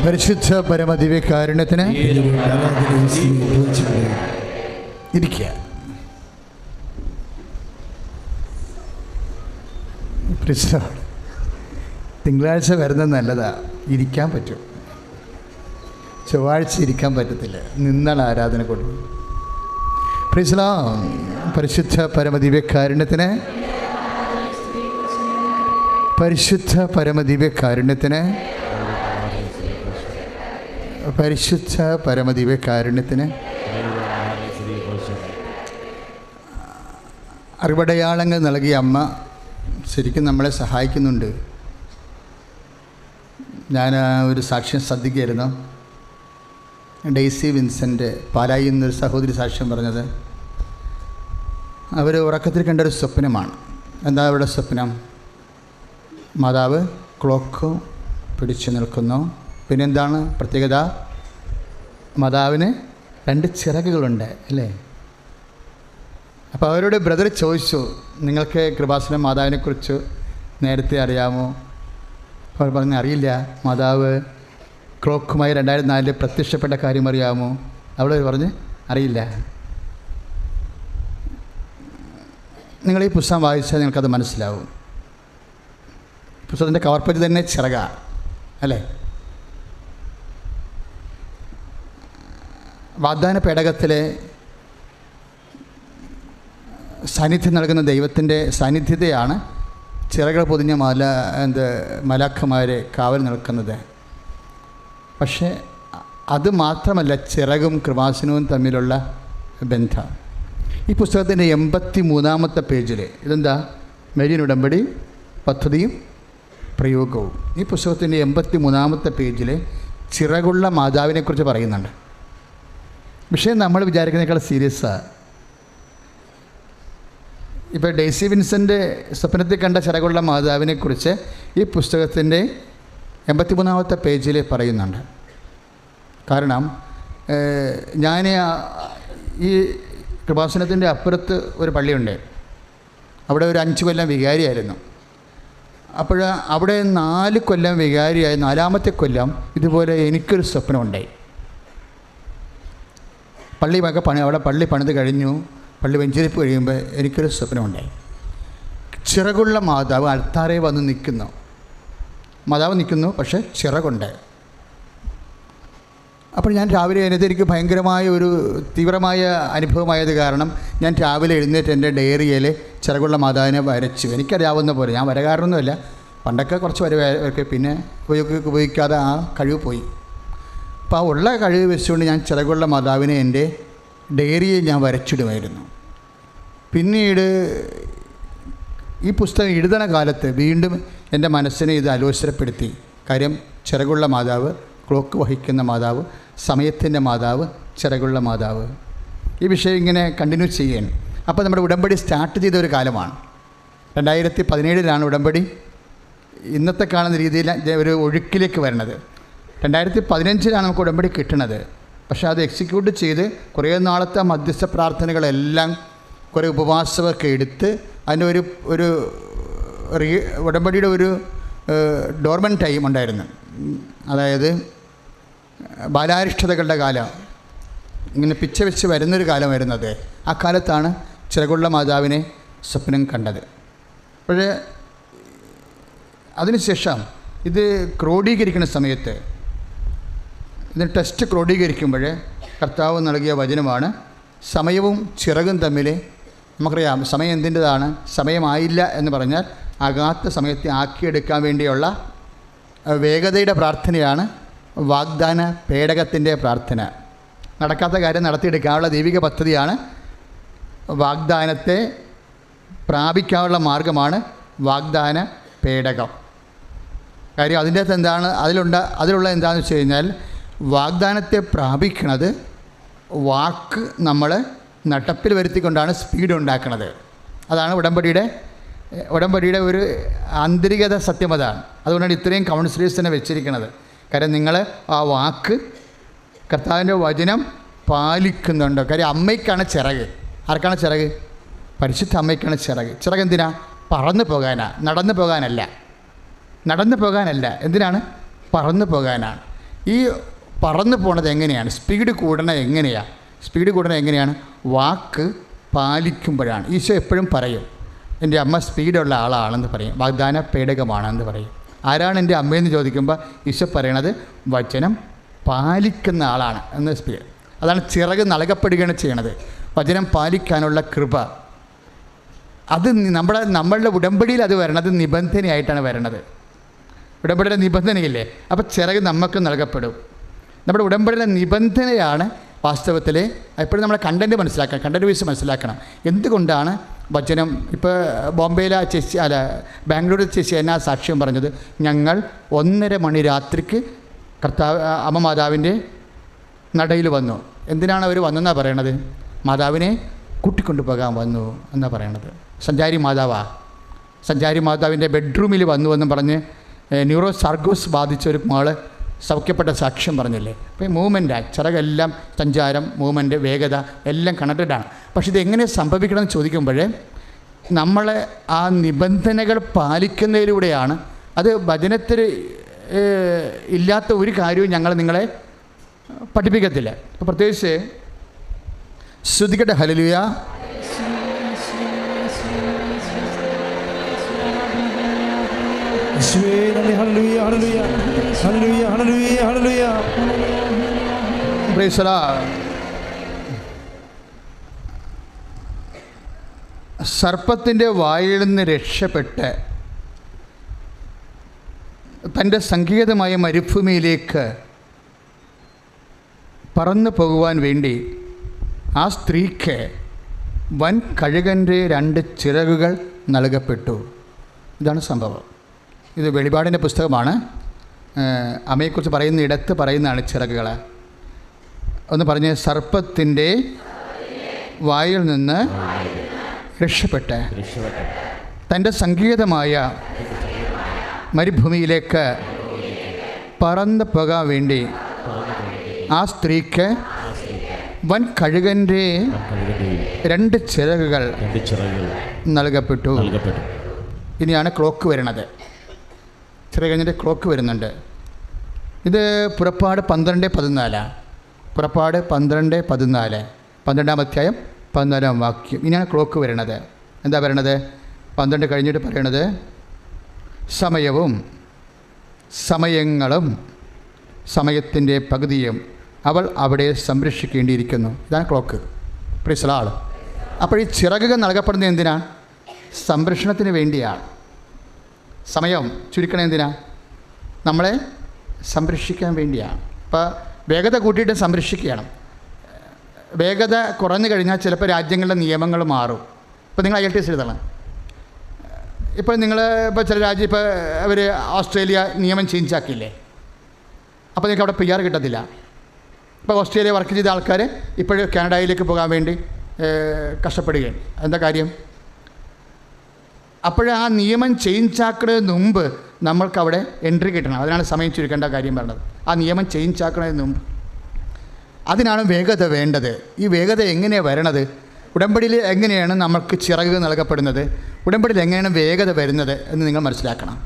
പരിശുദ്ധ പരമദിവ്യകാരുണ്യത്തിന് ഇരിക്കുക. തിങ്കളാഴ്ച വരുന്നത് നല്ലതാ, ഇരിക്കാൻ പറ്റും. ചൊവ്വാഴ്ച ഇരിക്കാൻ പറ്റത്തില്ല, നിന്നാണ് ആരാധന കൊണ്ട്. പരിശുദ്ധ പരമദിവ്യകാരുണ്യത്തിന് പരിശുദ്ധ പരമദിവ്യകാരുണ്യത്തിന് പരിശുദ്ധ പരമദിവ്യകാരുണ്യത്തിന് അറിവടയാളങ്ങൾ നൽകിയ അമ്മ ശരിക്കും നമ്മളെ സഹായിക്കുന്നുണ്ട്. ഞാൻ ഒരു സാക്ഷ്യം ശ്രദ്ധിക്കുകയായിരുന്നു. ഡെയ്സി വിൻസെൻ്റ് പാലായി എന്നൊരു സഹോദരി സാക്ഷ്യം പറഞ്ഞത് അവർ ഉറക്കത്തിൽ കണ്ടൊരു സ്വപ്നമാണ്. എന്താ അവരുടെ സ്വപ്നം? മാതാവ് ക്ലോക്ക് പിടിച്ചു നിൽക്കുന്നു. പിന്നെന്താണ് പ്രത്യേകത? മാതാവിന് 2 ചിറകുകളുണ്ട് അല്ലേ? അപ്പോൾ അവരോട് ബ്രദർ ചോദിച്ചു, നിങ്ങൾക്ക് കൃപാസനം മാതാവിനെക്കുറിച്ച് നേരത്തെ അറിയാമോ? അവർ പറഞ്ഞു അറിയില്ല. മാതാവ് ക്ലോക്കുമായി 2004 പ്രത്യക്ഷപ്പെട്ട കാര്യം അറിയാമോ? അവിടെ പറഞ്ഞ് അറിയില്ല. നിങ്ങൾ ഈ പുസ്തകം വായിച്ചാൽ നിങ്ങൾക്കത് മനസ്സിലാവും. പുസ്തകത്തിൻ്റെ കവർ പേജ് തന്നെ ചിറക അല്ലേ? വാഗ്ദാന പേടകത്തിലെ സാന്നിധ്യം നൽകുന്ന ദൈവത്തിൻ്റെ സാന്നിധ്യതയാണ് ചിറകൾ പൊതിഞ്ഞ മലാഖമാരെ കാവൽ നിൽക്കുന്നത്. പക്ഷേ അത് മാത്രമല്ല ചിറകും കൃപാസനവും തമ്മിലുള്ള ബന്ധം. ഈ പുസ്തകത്തിൻ്റെ 83-ാമത്തെ പേജിൽ ഇതെന്താ? മെരിയൻ ഉടമ്പടി പദ്ധതിയും പ്രയോഗവും. ഈ പുസ്തകത്തിൻ്റെ 83-ാമത്തെ പേജിൽ ചിറകുള്ള മാതാവിനെക്കുറിച്ച് പറയുന്നുണ്ട്. വിഷയം നമ്മൾ വിചാരിക്കുന്നതിനേക്കാൾ സീരിയസാണ്. ഇപ്പോൾ ഡെയ്സി വിൻസെൻ്റ് സ്വപ്നത്തിൽ കണ്ട ചിറകുള്ള മാതാവിനെക്കുറിച്ച് ഈ പുസ്തകത്തിൻ്റെ 83-ാമത്തെ പേജിൽ പറയുന്നുണ്ട്. കാരണം ഞാൻ ഈ കൃപാസനത്തിൻ്റെ അപ്പുറത്ത് ഒരു പള്ളിയുണ്ട്. അവിടെ ഒരു 5 കൊല്ലം വികാരിയായിരുന്നു. അപ്പോൾ അവിടെ 4 കൊല്ലം വികാരിയായി 4-ാമത്തെ കൊല്ലം ഇതുപോലെ എനിക്കൊരു സ്വപ്നമുണ്ടായി. അവിടെ പള്ളി പണിത് കഴിഞ്ഞു, പള്ളി വെഞ്ചരിപ്പ് കഴിയുമ്പോൾ എനിക്കൊരു സ്വപ്നമുണ്ടായി. ചിറകുള്ള മാതാവ് അൾത്താരെ വന്ന് നിൽക്കുന്നു. മാതാവ് നിൽക്കുന്നു, പക്ഷേ ചിറകുണ്ട്. അപ്പോൾ ഞാൻ രാവിലെ എഴുന്നേറ്റ്, എനിക്ക് ഭയങ്കരമായ ഒരു തീവ്രമായ അനുഭവമായത് കാരണം ഞാൻ രാവിലെ എഴുന്നേറ്റ് എൻ്റെ ഡയറിയിൽ ചിറകുള്ള മാതാവിനെ വരച്ചു. എനിക്കറിയാവുന്ന പോലെ, ഞാൻ വരകാരനൊന്നുമല്ല, പണ്ടൊക്കെ കുറച്ച് വരക്കെ, പിന്നെ ഉപയോഗിക്കാതെ ആ കഴിവ് പോയി. അപ്പോൾ ആ ഉള്ള കഴിവ് വെച്ചുകൊണ്ട് ഞാൻ ചിറകുള്ള മാതാവിനെ എൻ്റെ ഡയറിയിൽ ഞാൻ വരച്ചിടുമായിരുന്നു. പിന്നീട് ഈ പുസ്തകം എഴുതണ കാലത്ത് വീണ്ടും എൻ്റെ മനസ്സിനെ ഇത് ആലോചനപ്പെടുത്തി. കാര്യം ചിറകുള്ള മാതാവ്, ക്ലോക്ക് വഹിക്കുന്ന മാതാവ്, സമയത്തിൻ്റെ മാതാവ്, ചിറകുള്ള മാതാവ്. ഈ വിഷയം ഇങ്ങനെ കണ്ടിന്യൂ ചെയ്യാൻ. അപ്പോൾ നമ്മുടെ ഉടമ്പടി സ്റ്റാർട്ട് ചെയ്ത ഒരു കാലമാണ്. 2017 ഉടമ്പടി ഇന്നത്തെ കാണുന്ന രീതിയിൽ ഒരു ഒഴുക്കിലേക്ക് വരുന്നത്. 2015 നമുക്ക് ഉടമ്പടി കിട്ടുന്നത്. പക്ഷേ അത് എക്സിക്യൂട്ട് ചെയ്ത് കുറേ നാളത്തെ മധ്യസ്ഥ പ്രാർത്ഥനകളെല്ലാം കുറേ ഉപവാസമൊക്കെ എടുത്ത് അതിൻ്റെ ഒരു ഉടമ്പടിയുടെ ഒരു ഡോർമൻ ടൈം ഉണ്ടായിരുന്നു. അതായത് ബാലാരിഷ്ടതകളുടെ കാലം, ഇങ്ങനെ പിച്ച വെച്ച് വരുന്നൊരു കാലം വരുന്നത്. ആ കാലത്താണ് ചിറകുള്ള മാതാവിനെ സ്വപ്നം കണ്ടത്. അപ്പോൾ അതിനുശേഷം ഇത് ക്രോഡീകരിക്കുന്ന സമയത്ത്, ഇതിന് ടെസ്റ്റ് ക്രോഡീകരിക്കുമ്പോൾ കർത്താവ് നൽകിയ വചനമാണ് സമയവും ചിറകും തമ്മിൽ. നമുക്കറിയാം സമയം എന്തിൻ്റെതാണ്? സമയമായില്ല എന്ന് പറഞ്ഞാൽ ആകാത്ത സമയത്തെ ആക്കിയെടുക്കാൻ വേണ്ടിയുള്ള വേഗതയുടെ പ്രാർത്ഥനയാണ് വാഗ്ദാന പേടകത്തിൻ്റെ പ്രാർത്ഥന. നടക്കാത്ത കാര്യം നടത്തിയെടുക്കാനുള്ള ദൈവിക പദ്ധതിയാണ്. വാഗ്ദാനത്തെ പ്രാപിക്കാനുള്ള മാർഗമാണ് വാഗ്ദാന പേടകം. കാര്യം അതിൻ്റെ അകത്ത് എന്താണ്? അതിലുള്ള എന്താണെന്ന് വെച്ച് കഴിഞ്ഞാൽ വാഗ്ദാനത്തെ പ്രാപിക്കുന്നത് വാക്ക് നമ്മൾ നടപ്പിൽ വരുത്തിക്കൊണ്ടാണ് സ്പീഡ് ഉണ്ടാക്കുന്നത്. അതാണ് ഉടമ്പടിയുടെ ഒരു ആന്തരികത, സത്യം അതാണ്. അതുകൊണ്ടാണ് ഇത്രയും കൗൺസിലേഴ്സിനെ വെച്ചിരിക്കുന്നത്. കാര്യം നിങ്ങൾ ആ വാക്ക്, കർത്താവിൻ്റെ വചനം പാലിക്കുന്നുണ്ട്. കാര്യം അമ്മയ്ക്കാണ് ചിറക്. ആർക്കാണ് ചിറക്? പരിശുദ്ധ അമ്മയ്ക്കാണ് ചിറക്. ചിറക് എന്തിനാ? പറന്നു പോകാനാണ്, നടന്നു പോകാനല്ല. എന്തിനാണ്? പറന്നു പോകാനാണ്. ഈ പറന്നു പോണത് എങ്ങനെയാണ്? സ്പീഡ് കൂടണത് എങ്ങനെയാണ്? സ്പീഡ് കൂടണത് എങ്ങനെയാണ്? വാക്ക് പാലിക്കുമ്പോഴാണ്. ഈശോ എപ്പോഴും പറയും, എൻ്റെ അമ്മ സ്പീഡുള്ള ആളാണെന്ന് പറയും, വാഗ്ദാന പേടകമാണെന്ന് പറയും. ആരാണ് എൻ്റെ അമ്മയെന്ന് ചോദിക്കുമ്പോൾ ഈശോ പറയണത് വചനം പാലിക്കുന്ന ആളാണ് എന്ന്. സ്പീഡ് അതാണ് ചിറക് നൽകപ്പെടുകയാണ് ചെയ്യണത്. വചനം പാലിക്കാനുള്ള കൃപ അത് നമ്മളുടെ ഉടമ്പടിയിൽ അത് വരണത് നിബന്ധനയായിട്ടാണ് വരണത്. ഉടമ്പടിയുടെ നിബന്ധനയില്ലേ? അപ്പോൾ ചിറക് നമുക്ക് നൽകപ്പെടും. നമ്മുടെ ഉടമ്പടിയുടെ നിബന്ധനയാണ് വാസ്തവത്തിൽ. എപ്പോഴും നമ്മളെ കണ്ടൻറ്റ് മനസ്സിലാക്കണം, കണ്ടൻറ്റ് ബേസ് മനസ്സിലാക്കണം. എന്തുകൊണ്ടാണ് വചനം? ഇപ്പോൾ ബോംബെയിലെ ചേച്ചി ബാംഗ്ലൂർ ചേച്ചി എന്നാ സാക്ഷ്യം പറഞ്ഞത്? ഞങ്ങൾ 1:30 മണി രാത്രിക്ക് അമ്മ മാതാവിൻ്റെ നടയിൽ വന്നു. എന്തിനാണ് അവർ വന്നെന്നാണ് പറയണത്? മാതാവിനെ കൂട്ടിക്കൊണ്ടു പോകാൻ വന്നു എന്നാണ് പറയണത്. സഞ്ചാരി മാതാവിൻ്റെ ബെഡ്റൂമിൽ വന്നു എന്ന് പറഞ്ഞ് ന്യൂറോ സർഗോസ് ബാധിച്ച ഒരു മകള് സൗഖ്യപ്പെട്ട സാക്ഷ്യം പറഞ്ഞില്ലേ? അപ്പോൾ ഈ മൂവ്മെൻറ്റാണ്, ചിറകെല്ലാം സഞ്ചാരം, മൂവ്മെൻറ്റ്, വേഗത എല്ലാം കണക്റ്റഡാണ്. പക്ഷെ ഇതെങ്ങനെ സംഭവിക്കണമെന്ന് ചോദിക്കുമ്പോൾ നമ്മളെ ആ നിബന്ധനകൾ പാലിക്കുന്നതിലൂടെയാണ്. അത് വചനത്തിൽ ഇല്ലാത്ത ഒരു കാര്യവും ഞങ്ങൾ നിങ്ങളെ പഠിപ്പിക്കത്തില്ല. അപ്പോൾ പ്രത്യേകിച്ച് ശ്രുതികട്ടെ ഹല്ലേലൂയ. സർപ്പത്തിൻ്റെ വായിൽ നിന്ന് രക്ഷപ്പെട്ട് തൻ്റെ സങ്കേതമായ മരുഭൂമിയിലേക്ക് പറന്നു പോകുവാൻ വേണ്ടി ആ സ്ത്രീക്ക് വൻ കഴുകൻ്റെ 2 ചിറകുകൾ നൽകപ്പെട്ടു. ഇതാണ് സംഭവം. ഇത് വെളിപാടിൻ്റെ പുസ്തകമാണ്. അമ്മയെക്കുറിച്ച് പറയുന്ന ഇടത്ത് പറയുന്നതാണ് ചിറകുകൾ. ഒന്ന് പറഞ്ഞ്, സർപ്പത്തിൻ്റെ വായിൽ നിന്ന് രക്ഷപ്പെട്ട് തൻ്റെ സങ്കേതമായ മരുഭൂമിയിലേക്ക് പറന്നു പോകാൻ വേണ്ടി ആ സ്ത്രീക്ക് വൻ കഴുകൻ്റെ 2 ചിറകുകൾ നൽകപ്പെട്ടു. ഇനിയാണ് ക്ലോക്ക് വരുന്നത്. ചിറക് കഴിഞ്ഞിട്ട് ക്ലോക്ക് വരുന്നുണ്ട്. ഇത് പുറപ്പാട് 12:14. പുറപ്പാട് 12:14, 12-ാം അധ്യായം 14-ാം വാക്യം. ഇനിയാണ് ക്ലോക്ക് വരുന്നത്. എന്താ പറയണത്? 12 കഴിഞ്ഞിട്ട് പറയണത്, സമയവും സമയങ്ങളും സമയത്തിൻ്റെ പകുതിയും അവൾ അവിടെ സംരക്ഷിക്കേണ്ടിയിരിക്കുന്നു. ഇതാണ് ക്ലോക്ക്. Praise the Lord. അപ്പോൾ ഈ ചിറകുകൾ നൽകപ്പെടുന്നത് എന്തിനാണ്? സംരക്ഷണത്തിന് വേണ്ടിയാണ്. സമയം ചുരുക്കണത് എന്തിനാണ്? നമ്മളെ സംരക്ഷിക്കാൻ വേണ്ടിയാണ്. ഇപ്പോൾ വേഗത കൂട്ടിയിട്ട് സംരക്ഷിക്കണം. വേഗത കുറഞ്ഞു കഴിഞ്ഞാൽ ചിലപ്പോൾ രാജ്യങ്ങളുടെ നിയമങ്ങൾ മാറും. ഇപ്പോൾ നിങ്ങൾ IELTS എഴുതണം. ഇപ്പോൾ ചില രാജ്യം, ഇപ്പോൾ അവർ ഓസ്ട്രേലിയ നിയമം ചേഞ്ച് ആക്കിയില്ലേ? അപ്പോൾ നിങ്ങൾക്ക് അവിടെ PR കിട്ടത്തില്ല. ഇപ്പോൾ ഓസ്ട്രേലിയ വർക്ക് ചെയ്ത ആൾക്കാർ ഇപ്പോഴും കാനഡയിലേക്ക് പോകാൻ വേണ്ടി കഷ്ടപ്പെടുകയാണ്. എന്താ കാര്യം? അപ്പോൾ ആ നിയമം ചേഞ്ച് ആക്കുന്നതിന് മുമ്പ് നമ്മൾക്കവിടെ എൻട്രി കിട്ടണം. അതിനാണ് സമയം ചുരുക്കേണ്ട കാര്യം പറഞ്ഞത്. ആ നിയമം ചേഞ്ച് ആക്കുന്നതിന് മുമ്പ് അതിനാണ് വേഗത വേണ്ടത്. ഈ വേഗത എങ്ങനെയാണ് വരണത്? ഉടമ്പടിയിൽ എങ്ങനെയാണ് നമുക്ക് ചിറക് നൽകപ്പെടുന്നത്? ഉടമ്പടിയിൽ എങ്ങനെയാണ് വേഗത വരുന്നത് എന്ന് നിങ്ങൾ മനസ്സിലാക്കണം.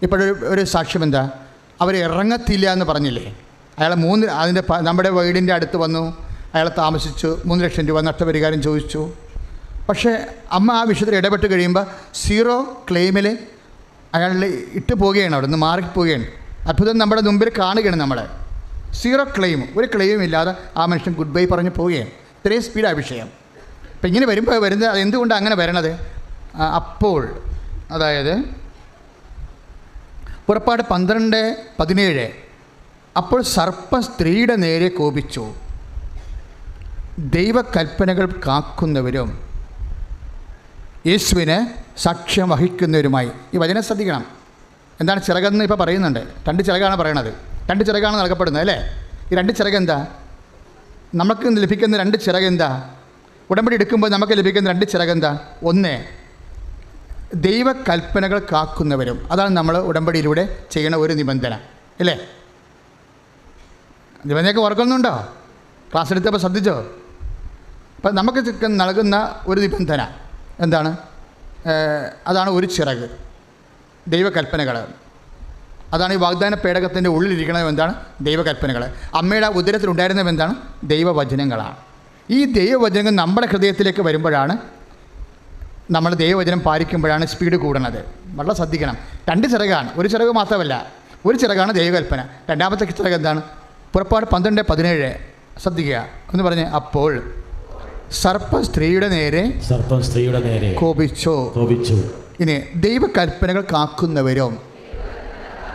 ഇപ്പോഴൊരു സാക്ഷ്യം എന്താ? അവർ ഇറങ്ങത്തില്ല എന്ന് പറഞ്ഞില്ലേ? അയാൾ നമ്മുടെ വീടിൻ്റെ അടുത്ത് വന്നു, അയാൾ താമസിച്ചു, 3 ലക്ഷം രൂപ നഷ്ടപരിഹാരം ചോദിച്ചു. പക്ഷേ അമ്മ ആ വിഷയത്തിൽ ഇടപെട്ട് കഴിയുമ്പോൾ 0 ക്ലെയിമിൽ അയാളിൽ ഇട്ട് പോവുകയാണ്, അവിടെ നിന്ന് മാറിപ്പോവുകയാണ്. അത്ഭുതം നമ്മുടെ മുമ്പിൽ കാണുകയാണ്. നമ്മൾ 0 ക്ലെയിം, ഒരു ക്ലെയിം ഇല്ലാതെ ആ മനുഷ്യൻ ഗുഡ് ബൈ പറഞ്ഞ് പോവുകയാണ്. ഇത്രയും സ്പീഡാണ് വിഷയം. അപ്പം ഇങ്ങനെ വരുന്നത് എന്തുകൊണ്ടാണ് അങ്ങനെ വരണത്? അപ്പോൾ അതായത് പുറപ്പാട് 12:17, അപ്പോൾ സർപ്പം സ്ത്രീയുടെ നേരെ കോപിച്ചു, ദൈവകൽപ്പനകൾ കാക്കുന്നവരും യേശുവിന് സാക്ഷ്യം വഹിക്കുന്നവരുമായി. ഈ വചനം ശ്രദ്ധിക്കണം. എന്താണ് ചിറകെന്ന് ഇപ്പോൾ പറയുന്നുണ്ട്? 2 ചിറകാണ് പറയണത്. 2 ചിറകാണ് നൽകപ്പെടുന്നത് അല്ലേ? ഈ 2 ചിറക് എന്താ? നമുക്ക് ലഭിക്കുന്ന 2 ചിറക് എന്താ? ഉടമ്പടി എടുക്കുമ്പോൾ നമുക്ക് ലഭിക്കുന്ന 2 ചിറക് എന്താ? 1, ദൈവകൽപ്പനകൾ കാക്കുന്നവരും. അതാണ് നമ്മൾ ഉടമ്പടിയിലൂടെ ചെയ്യണ ഒരു നിബന്ധന അല്ലേ? നിബന്ധനയൊക്കെ ഓർക്കുന്നുണ്ടോ? ക്ലാസ് എടുത്തപ്പോൾ ശ്രദ്ധിച്ചോ? അപ്പം നമുക്ക് നൽകുന്ന ഒരു നിബന്ധന എന്താണ്? അതാണ് ഒരു ചിറക്, ദൈവകൽപ്പനകൾ. അതാണ് ഈ വാഗ്ദാന പേടകത്തിൻ്റെ ഉള്ളിലിരിക്കുന്നത് എന്താണ്? ദൈവകൽപ്പനകൾ. അമ്മയുടെ ഉദരത്തിലുണ്ടായിരുന്നത് എന്താണ്? ദൈവവചനങ്ങളാണ്. ഈ ദൈവവചനങ്ങൾ നമ്മുടെ ഹൃദയത്തിലേക്ക് വരുമ്പോഴാണ്, നമ്മൾ ദൈവവചനം പാലിക്കുമ്പോഴാണ് സ്പീഡ് കൂടുന്നത്. വളരെ ശ്രദ്ധിക്കണം. 2 ചിറകാണ്, ഒരു ചിറക് മാത്രമല്ല. ഒരു ചിറകാണ് ദൈവകൽപ്പന, രണ്ടാമത്തെ ചിറക് എന്താണ്? പുറപ്പാട് 12:17 ശ്രദ്ധിക്കുക എന്ന് പറഞ്ഞ്, അപ്പോൾ സർപ്പം സ്ത്രീയുടെ നേരെ കോപിച്ചു. ഇനി ദൈവകൽപ്പനകൾ കാക്കുന്നവരും,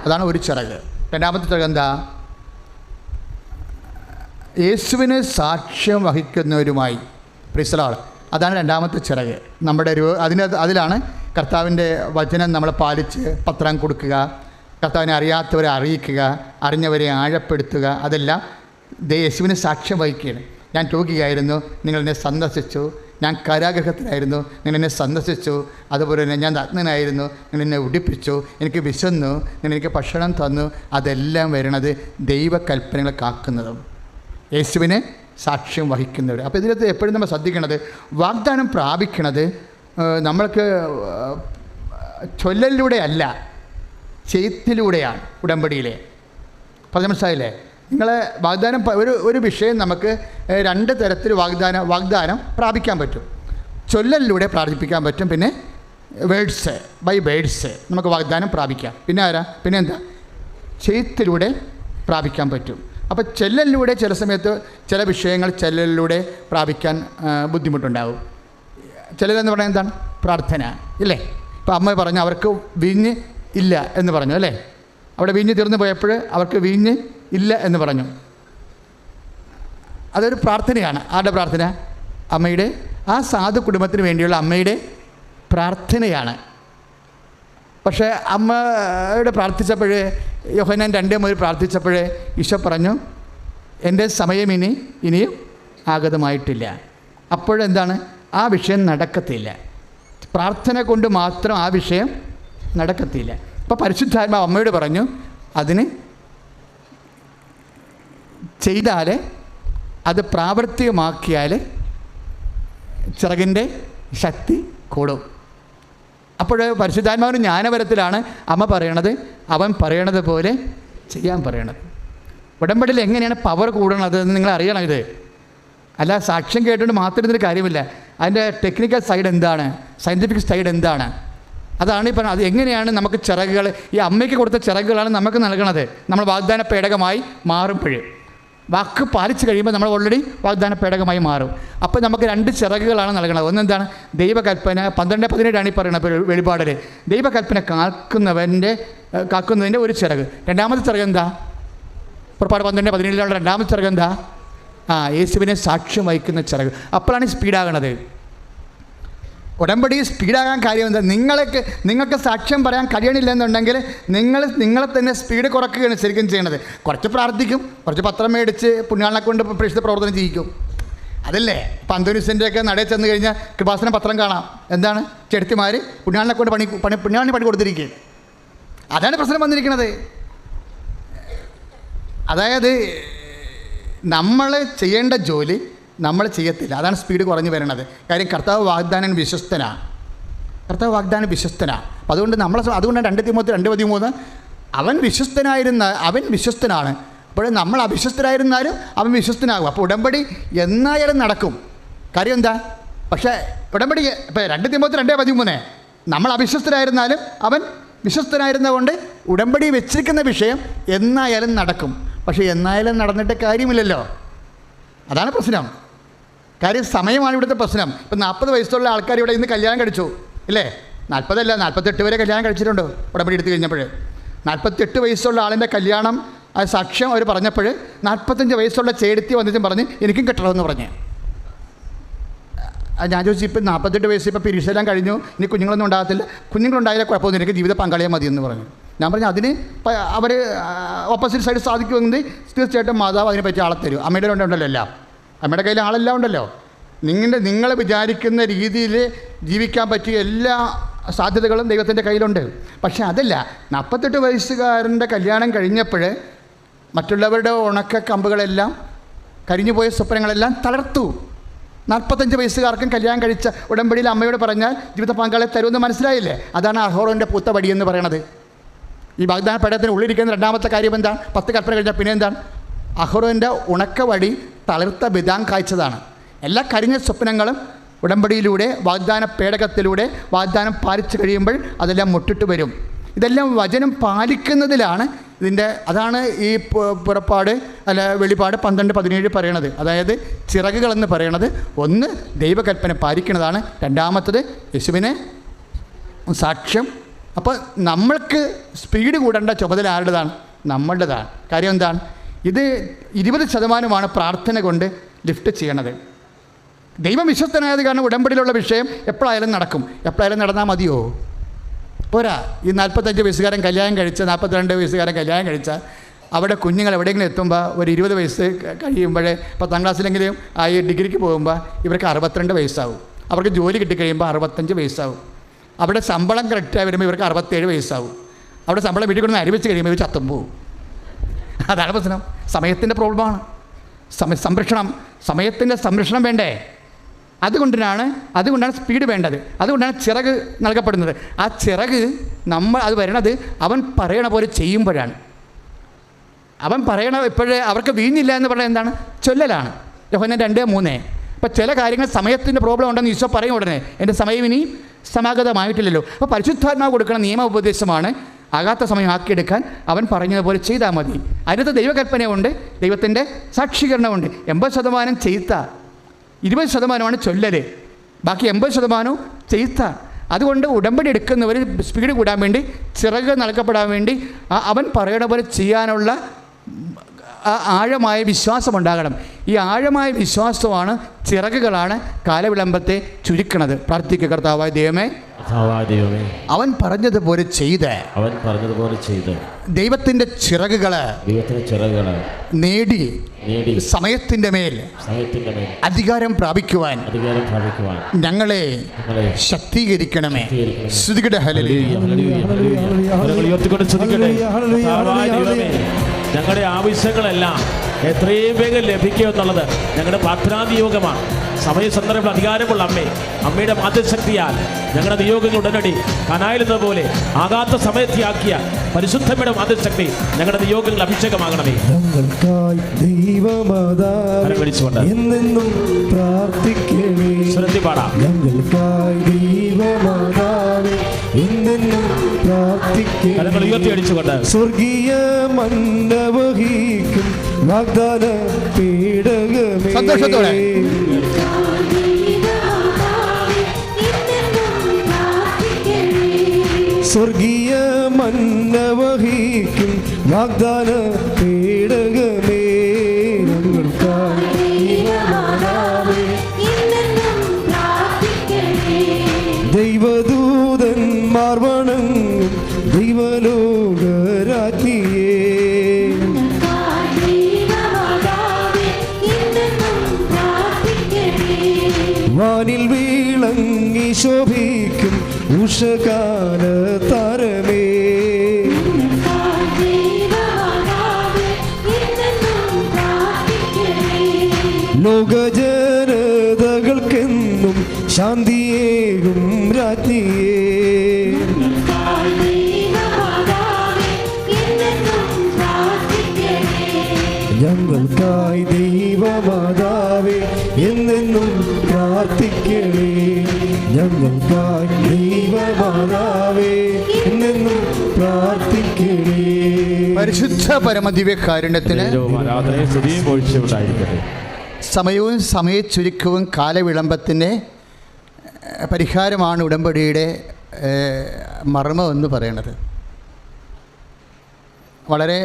അതാണ് ഒരു ചിറക്. രണ്ടാമത്തെ ചിറക് എന്താ? യേശുവിന് സാക്ഷ്യം വഹിക്കുന്നവരുമായി. Praise the Lord. അതാണ് രണ്ടാമത്തെ ചിറക്. നമ്മുടെ അതിലാണ് കർത്താവിൻ്റെ വചനം നമ്മൾ പാലിച്ച് പത്രം കൊടുക്കുക, കർത്താവിനെ അറിയാത്തവരെ അറിയിക്കുക, അറിഞ്ഞവരെ ആഴപ്പെടുത്തുക. അതെല്ലാം യേശുവിന് സാക്ഷ്യം വഹിക്കുകയാണ്. ഞാൻ രോഗിയായിരുന്നു, നിങ്ങൾ എന്നെ സന്ദർശിച്ചു. ഞാൻ കാരാഗൃഹത്തിലായിരുന്നു, നിങ്ങൾ എന്നെ സന്ദർശിച്ചു. അതുപോലെ തന്നെ ഞാൻ നഗ്നനായിരുന്നു, നിങ്ങൾ എന്നെ ഉടുപ്പിച്ചു. എനിക്ക് വിശന്നു, നിങ്ങൾ എനിക്ക് ഭക്ഷണം തന്നു. അതെല്ലാം വരുന്നത് ദൈവകൽപ്പനകൾ കാക്കുന്നതും യേശുവിന് സാക്ഷ്യം വഹിക്കുന്നവർ. അപ്പോൾ ഇതിനകത്ത് എപ്പോഴും നമ്മൾ ശ്രദ്ധിക്കേണ്ടത്, വാഗ്ദാനം പ്രാപിക്കണത് നമ്മൾക്ക് ചൊല്ലലിലൂടെ അല്ല, ചെയ്ത്തിലൂടെയാണ്. ഉടമ്പടിയിലെ പറഞ്ഞ മനസ്സിലായില്ലേ? നിങ്ങളെ വാഗ്ദാനം ഒരു വിഷയം നമുക്ക് 2 തരത്തിൽ വാഗ്ദാനം പ്രാപിക്കാൻ പറ്റും. ചൊല്ലലിലൂടെ പ്രാർത്ഥിപ്പിക്കാൻ പറ്റും, പിന്നെ ബൈ വേഡ്സ് നമുക്ക് വാഗ്ദാനം പ്രാപിക്കാം. പിന്നെ എന്താ? ചെയ്ത്തിലൂടെ പ്രാപിക്കാൻ പറ്റും. അപ്പോൾ ചെല്ലലിലൂടെ ചില സമയത്ത് ചില വിഷയങ്ങൾ ചെല്ലലിലൂടെ പ്രാപിക്കാൻ ബുദ്ധിമുട്ടുണ്ടാകും. ചെല്ലലെന്ന് പറഞ്ഞാൽ എന്താണ്? പ്രാർത്ഥന, ഇല്ലേ? ഇപ്പോൾ അമ്മ പറഞ്ഞു അവർക്ക് വീഞ്ഞ് ഇല്ല എന്ന് പറഞ്ഞു, അല്ലേ? അവിടെ വീഞ്ഞ് തീർന്നു പോയപ്പോൾ അവർക്ക് വീഞ്ഞ് ഇല്ല എന്ന് പറഞ്ഞു. അതൊരു പ്രാർത്ഥനയാണ്. ആരുടെ പ്രാർത്ഥന? അമ്മയുടെ, ആ സാധു കുടുംബത്തിന് വേണ്ടിയുള്ള അമ്മയുടെ പ്രാർത്ഥനയാണ്. പക്ഷേ അമ്മയുടെ പ്രാർത്ഥിച്ചപ്പോൾ, യോഹന്നാൻ 2:3 പ്രാർത്ഥിച്ചപ്പോൾ ഈശോ പറഞ്ഞു, എൻ്റെ സമയം ഇനിയും ആഗതമായിട്ടില്ല. അപ്പോഴെന്താണ്? ആ വിഷയം നടക്കത്തില്ല. പ്രാർത്ഥന കൊണ്ട് മാത്രം ആ വിഷയം നടക്കത്തില്ല. അപ്പോൾ പരിശുദ്ധാത്മാവ് അമ്മയോട് പറഞ്ഞു, അതിന് ചെയ്താൽ, അത് പ്രാവർത്തികമാക്കിയാൽ ചിറകിൻ്റെ ശക്തി കൂടും. അപ്പോൾ പരിശുദ്ധാത്മാവിന് ജ്ഞാനപരത്തിലാണ് അമ്മ പറയണത്, അവൻ പറയണത് പോലെ ചെയ്യാൻ പറയണത്. ഉടമ്പടിയിൽ എങ്ങനെയാണ് പവർ കൂടണത് എന്ന് നിങ്ങൾ അറിയണം. ഇത് അല്ല സാക്ഷ്യം കേട്ടുകൊണ്ട് മാത്രം ഇതിന് കാര്യമില്ല. അതിൻ്റെ ടെക്നിക്കൽ സൈഡ് എന്താണ്, സയൻറ്റിഫിക് സൈഡ് എന്താണ്, അതാണ് ഈ പറഞ്ഞത്. അത് എങ്ങനെയാണ് നമുക്ക് ചിറകുകൾ, ഈ അമ്മയ്ക്ക് കൊടുത്ത ചിറകുകളാണ് നമുക്ക് നൽകണത്. നമ്മൾ വാഗ്ദാന പേടകമായി മാറുമ്പോൾ, വാക്ക് പാലിച്ച് കഴിയുമ്പോൾ നമ്മൾ ഓൾറെഡി വാഗ്ദാന പേടകമായി മാറും. അപ്പോൾ നമുക്ക് 2 ചിറകുകളാണ് നൽകണത്. ഒന്നെന്താണ്? ദൈവകൽപ്പന. 12:17 ഈ പറയുന്നത് വെളിപാടിൽ. ദൈവകൽപ്പന കാക്കുന്നതിൻ്റെ ഒരു ചിറക്. രണ്ടാമത്തെ ചിറക് എന്താ? പുറപ്പാട് 12:17 രണ്ടാമത്തെ ചിറക് എന്താ? യേശുവിനെ സാക്ഷ്യം വഹിക്കുന്ന ചിറക്. അപ്പോഴാണ് സ്പീഡാകണത്. ഉടമ്പടി സ്പീഡാകാൻ കാര്യം എന്താ? നിങ്ങൾക്ക് സാക്ഷ്യം പറയാൻ കഴിയണില്ലെന്നുണ്ടെങ്കിൽ നിങ്ങളെ തന്നെ സ്പീഡ് കുറയ്ക്കുകയാണ് ശരിക്കും ചെയ്യണത്. കുറച്ച് പ്രാർത്ഥിക്കും, കുറച്ച് പത്രം മേടിച്ച് പുണ്യാളനെ കൊണ്ട് പ്രേക്ഷിത പ്രവർത്തനം ചെയ്യിക്കും. അതല്ലേ ഇപ്പം അന്തോനീസിൻ്റെയൊക്കെ നടയിൽ ചെന്ന് കഴിഞ്ഞാൽ കൃപാസന പത്രം കാണാം. എന്താണ്? ചെടുത്തിമാർ പുണ്യാളനെ കൊണ്ട് പുണ്യാളിന് പണി കൊടുത്തിരിക്കുക. അതാണ് പ്രശ്നം വന്നിരിക്കുന്നത്. അതായത് നമ്മൾ ചെയ്യേണ്ട ജോലി നമ്മൾ ചെയ്യത്തില്ല. അതാണ് സ്പീഡ് കുറഞ്ഞു വരുന്നത്. കാര്യം കർത്താവ് വാഗ്ദാനം വിശ്വസ്തനാണ്. അപ്പോൾ അതുകൊണ്ട് 2 തിമോത്തി 2:13 അവൻ വിശ്വസ്തനാണ്. അപ്പോൾ നമ്മൾ അവിശ്വസ്തരായിരുന്നാലും അവൻ വിശ്വസ്തനാകും. അപ്പോൾ ഉടമ്പടി എന്നായാലും നടക്കും. കാര്യം എന്താ? പക്ഷേ ഉടമ്പടി ഇപ്പോൾ 2 തിമോത്തി 2:13 നമ്മൾ അവിശ്വസ്തരായിരുന്നാലും അവൻ വിശ്വസ്തനായിരുന്നതുകൊണ്ട് ഉടമ്പടി വെച്ചിരിക്കുന്ന വിഷയം എന്നായാലും നടക്കും. പക്ഷേ എന്നായാലും നടന്നിട്ട് കാര്യമില്ലല്ലോ. അതാണ് പ്രശ്നം. കാര്യം സമയമാണ് ഇവിടുത്തെ പ്രശ്നം. ഇപ്പം 40 വയസ്സുള്ള ആൾക്കാർ ഇവിടെ ഇന്ന് കല്യാണം കഴിച്ചു, ഇല്ലേ? 40 അല്ല 48 വരെ കല്യാണം കഴിച്ചിട്ടുണ്ട്. ഉടമ്പടി എടുത്തു കഴിഞ്ഞപ്പോൾ 48 വയസ്സുള്ള ആളിൻ്റെ കല്യാണം സാക്ഷ്യം അവർ പറഞ്ഞപ്പോൾ 45 വയസ്സുള്ള ചേടത്തി വന്നിട്ടും പറഞ്ഞ് എനിക്കും കെട്ടണമെന്ന് പറഞ്ഞ്. ഞാൻ ചോദിച്ചു, ഇപ്പം 48 വയസ്സ്, ഇപ്പോൾ പീരീഡ്സ് എല്ലാം കഴിഞ്ഞു, ഇനി കുഞ്ഞുങ്ങളൊന്നും ഉണ്ടാകത്തില്ല. കുഞ്ഞുങ്ങളുണ്ടായാലും കുഴപ്പമൊന്നും, എനിക്ക് ജീവിത പങ്കാളിയെ മതിയെന്ന് പറഞ്ഞു. ഞാൻ പറഞ്ഞു അതിന് അവർ ഓപ്പോസിറ്റ് സൈഡ് സാധിക്കുമെങ്കിൽ തീർച്ചയായിട്ടും മാതാവ് അതിനെ പറ്റി ആളെ തരും. അമ്മയുടെ ഉണ്ടല്ലോ എല്ലാം, അമ്മയുടെ കയ്യിൽ ആളെല്ലാം ഉണ്ടല്ലോ. നിങ്ങൾ വിചാരിക്കുന്ന രീതിയിൽ ജീവിക്കാൻ പറ്റിയ എല്ലാ സാധ്യതകളും ദൈവത്തിൻ്റെ കയ്യിലുണ്ട്. പക്ഷേ അതല്ല, 48 വയസ്സുകാരൻ്റെ കല്യാണം കഴിഞ്ഞപ്പോൾ മറ്റുള്ളവരുടെ ഉണക്ക കമ്പുകളെല്ലാം, കരിഞ്ഞുപോയ സ്വപ്നങ്ങളെല്ലാം തളർത്തു. 45 വയസ്സുകാർക്കും കല്യാണം കഴിച്ച ഉടമ്പടിയിൽ അമ്മയോട് പറഞ്ഞാൽ ജീവിത പങ്കാളിയെ തരുമെന്ന് മനസ്സിലായില്ലേ? അതാണ് അഹോറോൻ്റെ പൂത്ത വടി എന്ന് പറയണത്. ഈ വാഗ്ദാന പേടകത്തിന് ഉള്ളിരിക്കുന്ന രണ്ടാമത്തെ കാര്യം എന്താണ്? 10 കൽപ്പന കഴിഞ്ഞാൽ പിന്നെ എന്താണ്? അഹ്റോൻ്റെ ഉണക്ക വടി തളിർത്ത ബിദാം കായ്ച്ചതാണ്. എല്ലാ കരിഞ്ഞ സ്വപ്നങ്ങളും ഉടമ്പടിയിലൂടെ, വാഗ്ദാന പേടകത്തിലൂടെ വാഗ്ദാനം പാലിച്ചു കഴിയുമ്പോൾ അതെല്ലാം മുട്ടിട്ട് വരും. ഇതെല്ലാം വചനം പാലിക്കുന്നതിലാണ് ഇതിൻ്റെ. അതാണ് ഈ പുറപ്പാട് വെളിപ്പാട് 12:17 പറയണത്. അതായത് ചിറകുകളെന്ന് പറയണത് ഒന്ന് ദൈവകൽപ്പന പാലിക്കുന്നതാണ്, രണ്ടാമത്തത് യേശുവിനെ സാക്ഷ്യം. അപ്പോൾ നമ്മൾക്ക് സ്പീഡ് കൂടേണ്ട ചുമതല ആരുടേതാണ്? നമ്മളുടേതാണ്. കാര്യം എന്താണ്? ഇത് 20% പ്രാർത്ഥന കൊണ്ട് ലിഫ്റ്റ് ചെയ്യണത്. ദൈവം വിശ്വസ്തനായത് കാരണം ഉടമ്പടിയിലുള്ള വിഷയം എപ്പോഴായാലും നടക്കും. എപ്പോഴായാലും നടന്നാൽ മതിയോ? പോരാ. ഈ 45 വയസ്സുകാരൻ കല്യാണം കഴിച്ച, 42 വയസ്സുകാരൻ കല്യാണം കഴിച്ച, അവിടെ കുഞ്ഞുങ്ങൾ എവിടെയെങ്കിലും എത്തുമ്പോൾ ഒരു 20 വയസ്സ് കഴിയുമ്പോഴേ 10ാം ക്ലാസ്സിലെങ്കിലും ആയി ഡിഗ്രിക്ക് പോകുമ്പോൾ ഇവർക്ക് 62 വയസ്സാവും. അവർക്ക് ജോലി കിട്ടിക്കഴിയുമ്പോൾ 65 വയസ്സാവും. അവിടെ ശമ്പളം കറക്റ്റായി വരുമ്പോൾ ഇവർക്ക് 67 വയസ്സാവും. അവിടെ ശമ്പളം വീട്ടിൽ കൊണ്ടു അരിവെച്ച് കഴിയുമ്പോൾ ഇവർ ചത്തും പോവും. അതാണ് പ്രശ്നം. സമയത്തിൻ്റെ പ്രോബ്ലമാണ്. സമയത്തിൻ്റെ സംരക്ഷണം വേണ്ടേ? അതുകൊണ്ടാണ് സ്പീഡ് വേണ്ടത്. അതുകൊണ്ടാണ് ചിറക് നൽകപ്പെടുന്നത്. ആ ചിറക് അത് വരണത് അവൻ പറയണ പോലെ ചെയ്യുമ്പോഴാണ്. അവൻ പറയണ ഇപ്പോഴേ അവർക്ക് വീഞ്ഞില്ല എന്ന് പറയുന്നത് എന്താണ്? ചൊല്ലലാണ്. യോഹന്നാൻ 2:3. അപ്പോൾ ചില കാര്യങ്ങൾ സമയത്തിൻ്റെ പ്രോബ്ലം ഉണ്ടെന്ന് ഈശോ പറയും ഉടനെ, എൻ്റെ സമയം ഇനി സമാഗതമായിട്ടില്ലല്ലോ. അപ്പോൾ പരിശുദ്ധാത്മാവ് കൊടുക്കുന്ന നിയമോപദേശമാണ് ആകാത്ത സമയം ആക്കിയെടുക്കാൻ അവൻ പറഞ്ഞതുപോലെ ചെയ്താൽ മതി. അതിനകത്ത് ദൈവകൽപ്പനയുണ്ട്, ദൈവത്തിൻ്റെ സാക്ഷീകരണമുണ്ട്. 80% ചെയ്ത്ത, 20% ചൊല്ലൽ, ബാക്കി 80% ചെയ്ത്ത. അതുകൊണ്ട് ഉടമ്പടി എടുക്കുന്നവർ സ്പീഡ് കൂടാൻ വേണ്ടി, ചിറക് നൽകപ്പെടാൻ വേണ്ടി അവൻ പറയണ പോലെ ചെയ്യാനുള്ള ആഴമായ വിശ്വാസമുണ്ടാകണം. ഈ ആഴമായ വിശ്വാസമാണ്, ചിറകുകളാണ് കാലവിളംബത്തെ ചുരുക്കണത്. പ്രാർത്ഥിക്കുക. കർത്താവായ ദൈവമേ, അവൻ പറഞ്ഞതുപോലെ ചെയ്ത് ദൈവത്തിൻ്റെ ചിറകുകൾ നേടി സമയത്തിൻ്റെ മേൽ അധികാരം പ്രാപിക്കുവാൻ ഞങ്ങളെ ശക്തീകരിക്കണമേ. സ്തുതിക്കട്ടെ. ഹല്ലേലൂയ. ഞങ്ങളുടെ ആവശ്യങ്ങളെല്ലാം എത്രയും വേഗം ലഭിക്കുക എന്നുള്ളത് ഞങ്ങളുടെ പ്രാർത്ഥനാ നിയോഗമാണ്. സമയസന്ദർഭം അധികാരമുള്ള അമ്മയുടെ മാതൃശക്തിയാൽ ഞങ്ങളുടെ നിയോഗങ്ങൾ ഉടനടി കനായിൽ എന്നതുപോലെ ആകാത്ത സമയത്തിയാക്കിയ പരിശുദ്ധമ്മയുടെ മാതൃശക്തി ഞങ്ങളുടെ നിയോഗങ്ങൾ അഭിഷേകമാകണമേ. സ്വരത്തിൽ പാടാം. കരങ്ങൾ ഉയർത്തി അടിച്ചുകൊണ്ട് സ്വർഗീയ മന്നവഹിക്കും വാഗ്ദാന പേടകമേ, സന്തോഷത്തോടെ സ്വർഗീയ മന്നവഹിക്കും വാഗ്ദാന പേടകമേ, ദൈവദൂതന്മാർ വണങ്ങും ദൈവലോകരാജ്ഞിയേ, വാനിൽ വീളങ്ങി ശോഭിക്കും ഉഷകാല താരമേ, ലോകജനതകൾക്കെന്നും ശാന്തിയേകും രാജ്ഞിയേ, ഞങ്ങൾക്കായി ദൈവമാതാവേ എന്നെന്നും പ്രാർത്ഥിക്കണേ, ഞങ്ങൾക്കായി ദൈവമാതാവേ എന്നെന്നും പ്രാർത്ഥിക്കണേ. പരിശുദ്ധ പരമദിവ്യകാരുണ്യത്തിന് സമയവും സമയച്ചുരുക്കവും കാലവിളംബത്തിൻ്റെ പരിഹാരമാണ് ഉടമ്പടിയുടെ മർമ്മമെന്ന് പറയണത്. വളരെ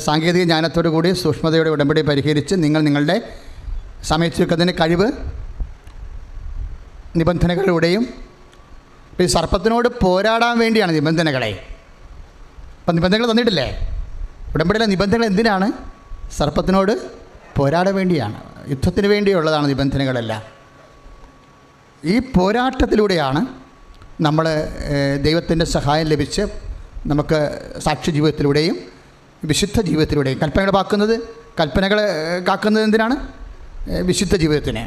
സാങ്കേതിക ജ്ഞാനത്തോടു കൂടി സൂക്ഷ്മതയോടെ ഉടമ്പടി പരിഹരിച്ച് നിങ്ങളുടെ സമയച്ചുരുക്കത്തിൻ്റെ കഴിവ് നിബന്ധനകളിലൂടെയും ഈ സർപ്പത്തിനോട് പോരാടാൻ വേണ്ടിയാണ് നിബന്ധനകളെ. അപ്പം നിബന്ധനകൾ തന്നിട്ടില്ലേ? ഉടമ്പടിയിലെ നിബന്ധനകൾ എന്തിനാണ്? സർപ്പത്തിനോട് പോരാടാൻ വേണ്ടിയാണ്, യുദ്ധത്തിന് വേണ്ടിയുള്ളതാണ് നിബന്ധനകളെല്ലാം. ഈ പോരാട്ടത്തിലൂടെയാണ് നമ്മൾ ദൈവത്തിൻ്റെ സഹായം ലഭിച്ച് നമുക്ക് സാക്ഷ്യ ജീവിതത്തിലൂടെയും വിശുദ്ധ ജീവിതത്തിലൂടെയും കൽപ്പനകൾ കാക്കുന്നത് എന്തിനാണ്? വിശുദ്ധ ജീവിതത്തിന്.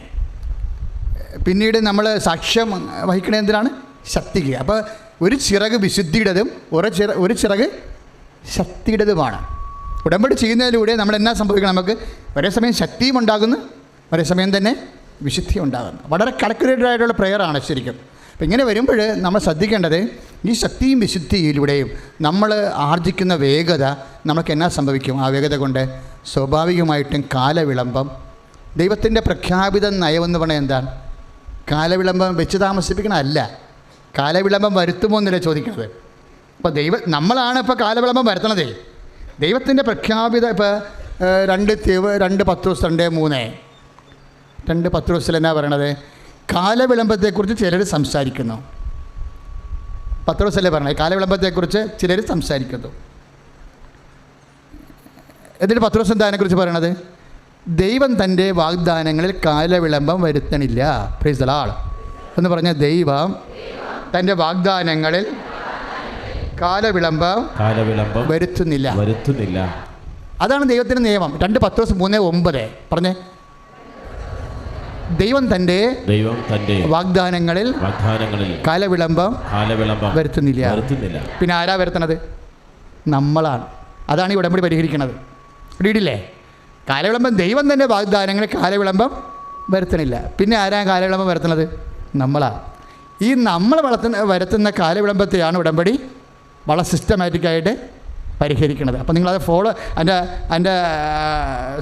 പിന്നീട് നമ്മൾ സാക്ഷ്യം വഹിക്കണത് എന്തിനാണ്? ശക്തിക്ക്. അപ്പോൾ ഒരു ചിറക് വിശുദ്ധിയുടേതും ഒരു ചിറക് ശക്തിയുടേതുമാണ്. ഉടമ്പടി ചെയ്യുന്നതിലൂടെ നമ്മൾ എന്നാ സംഭവിക്കണം? നമുക്ക് ഒരേ സമയം ശക്തിയും ഉണ്ടാകുന്നു, ഒരേ സമയം തന്നെ വിശുദ്ധിയും ഉണ്ടാകുന്നു. വളരെ കാൽക്കുലേറ്റഡ് ആയിട്ടുള്ള പ്രെയറാണ് ശരിക്കും. അപ്പം ഇങ്ങനെ വരുമ്പോൾ നമ്മൾ ശ്രദ്ധിക്കേണ്ടത് ഈ ശക്തിയും വിശുദ്ധിയിലൂടെയും നമ്മൾ ആർജിക്കുന്ന വേഗത നമുക്ക് എന്നാ സംഭവിക്കും? ആ വേഗത കൊണ്ട് സ്വാഭാവികമായിട്ടും കാലവിളംബം, ദൈവത്തിൻ്റെ പ്രഖ്യാപിത നയമെന്ന് പറഞ്ഞാൽ എന്താണ്? കാലവിളംബം വെച്ച് താമസിപ്പിക്കണമല്ല, കാലവിളംബം വരുത്തുമോ എന്നല്ല ചോദിക്കുന്നത്. അപ്പോൾ നമ്മളാണ് ഇപ്പോൾ കാലവിളംബം വരുത്തണതേ. ദൈവത്തിൻ്റെ പ്രഖ്യാപിത ഇപ്പോൾ 2 പത്രോസ് 2 പത്രോസിൽ എന്നാ പറയണത്? കാലവിളംബത്തെക്കുറിച്ച് ചിലർ സംസാരിക്കുന്നു. പത്രോസല്ലേ പറഞ്ഞത്? കാലവിളംബത്തെക്കുറിച്ച് ചിലർ സംസാരിക്കുന്നു. എന്നിട്ട് പത്രോസ് എന്താ അതിനെക്കുറിച്ച് പറയണത്? ദൈവം തൻ്റെ വാഗ്ദാനങ്ങളിൽ കാലവിളംബം വരുത്തണില്ല. പ്രൈസ് ദി ലോർഡ് എന്ന് പറഞ്ഞ ദൈവം തൻ്റെ വാഗ്ദാനങ്ങളിൽ കാലവിളംബം വരുത്തുന്നില്ല. അതാണ് ദൈവത്തിൻ്റെ നിയമം. 2 പത്രോസ് 3:9 പറഞ്ഞേ. ദൈവം തൻ്റെ വാഗ്ദാനങ്ങളിൽ കാലവിളംബം വരുത്തുന്നില്ല. പിന്നെ ആരാ വരുത്തണത്? നമ്മളാണ്. അതാണ് ഈ ഉടമ്പടി പരിഹരിക്കുന്നത്. ഇടിയില്ലേ? കാലവിളംബം ദൈവം തന്നെ വാഗ്ദാനങ്ങളിൽ കാലവിളംബം വരുത്തണില്ല. പിന്നെ ആരാ കാലവിളംബം വരുത്തുന്നത്? നമ്മളാണ്. ഈ നമ്മൾ വരുത്തുന്ന കാലവിളംബത്തെയാണ് ഉടമ്പടി വളരെ സിസ്റ്റമാറ്റിക്കായിട്ട് പരിഹരിക്കുന്നത്. അപ്പോൾ നിങ്ങളത് അതിൻ്റെ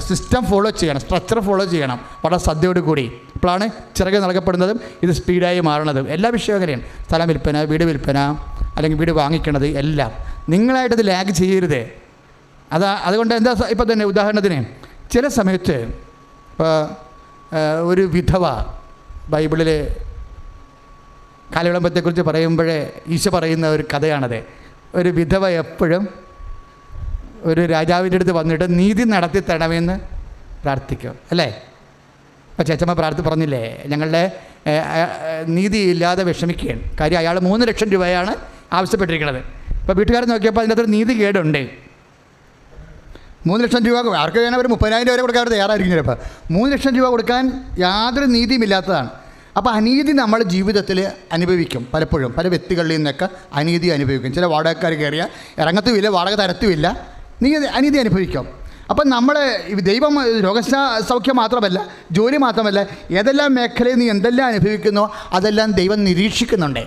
സിസ്റ്റം ഫോളോ ചെയ്യണം, സ്ട്രക്ചർ ഫോളോ ചെയ്യണം വളരെ ശ്രദ്ധയോട് കൂടി. അപ്പോഴാണ് ചിറക് നൽകപ്പെടുന്നതും ഇത് സ്പീഡായി മാറുന്നതും. എല്ലാ വിഷയവും അങ്ങനെയാണ്. സ്ഥലം വിൽപ്പന, വീട് വിൽപ്പന, അല്ലെങ്കിൽ വീട് വാങ്ങിക്കണത് എല്ലാം നിങ്ങളായിട്ടത് ലാഗ് ചെയ്യരുത്. അതുകൊണ്ട് എന്താ ഇപ്പം തന്നെ ഉദാഹരണത്തിന് ചില സമയത്ത് ഇപ്പോൾ ഒരു വിധവ, ബൈബിളിൽ കാലവിളംബത്തെക്കുറിച്ച് പറയുമ്പോഴേ ഈശോ പറയുന്ന ഒരു കഥയാണത്. ഒരു വിധവ എപ്പോഴും ഒരു രാജാവിൻ്റെ അടുത്ത് വന്നിട്ട് നീതി നടത്തി തരണമെന്ന് പ്രാർത്ഥിക്കും, അല്ലേ? അപ്പോൾ ചേച്ചമ്മ പറഞ്ഞില്ലേ, ഞങ്ങളുടെ നീതിയില്ലാതെ വിഷമിക്കുകയാണ്. കാര്യം അയാൾ 3 ലക്ഷം രൂപയാണ് ആവശ്യപ്പെട്ടിരിക്കുന്നത്. ഇപ്പോൾ വീട്ടുകാരൻ നോക്കിയപ്പോൾ അതിൻ്റെ അകത്തൊരു നീതി കേടുണ്ട്. 3 ലക്ഷം രൂപ ആർക്ക് വേണം? ഒരു 30,000 വരെ കൊടുക്കാൻ അവർ തയ്യാറായിരിക്കും. ചിലപ്പോൾ 3 ലക്ഷം രൂപ കൊടുക്കാൻ യാതൊരു നീതിയും ഇല്ലാത്തതാണ്. അപ്പോൾ അനീതി നമ്മൾ ജീവിതത്തിൽ അനുഭവിക്കും. പലപ്പോഴും പല വ്യക്തികളിൽ നിന്നൊക്കെ അനീതി അനുഭവിക്കും. ചില വാടകക്കാർ കയറിയാൽ ഇറങ്ങത്തുമില്ല, വാടക തരത്തുമില്ല, നീ അനീതി അനുഭവിക്കും. അപ്പം നമ്മൾ ദൈവം രോഗസൗഖ്യം മാത്രമല്ല, ജോലി മാത്രമല്ല, ഏതെല്ലാം മേഖലയിൽ നീ എന്തെല്ലാം അനുഭവിക്കുന്നോ അതെല്ലാം ദൈവം നിരീക്ഷിക്കുന്നുണ്ട്.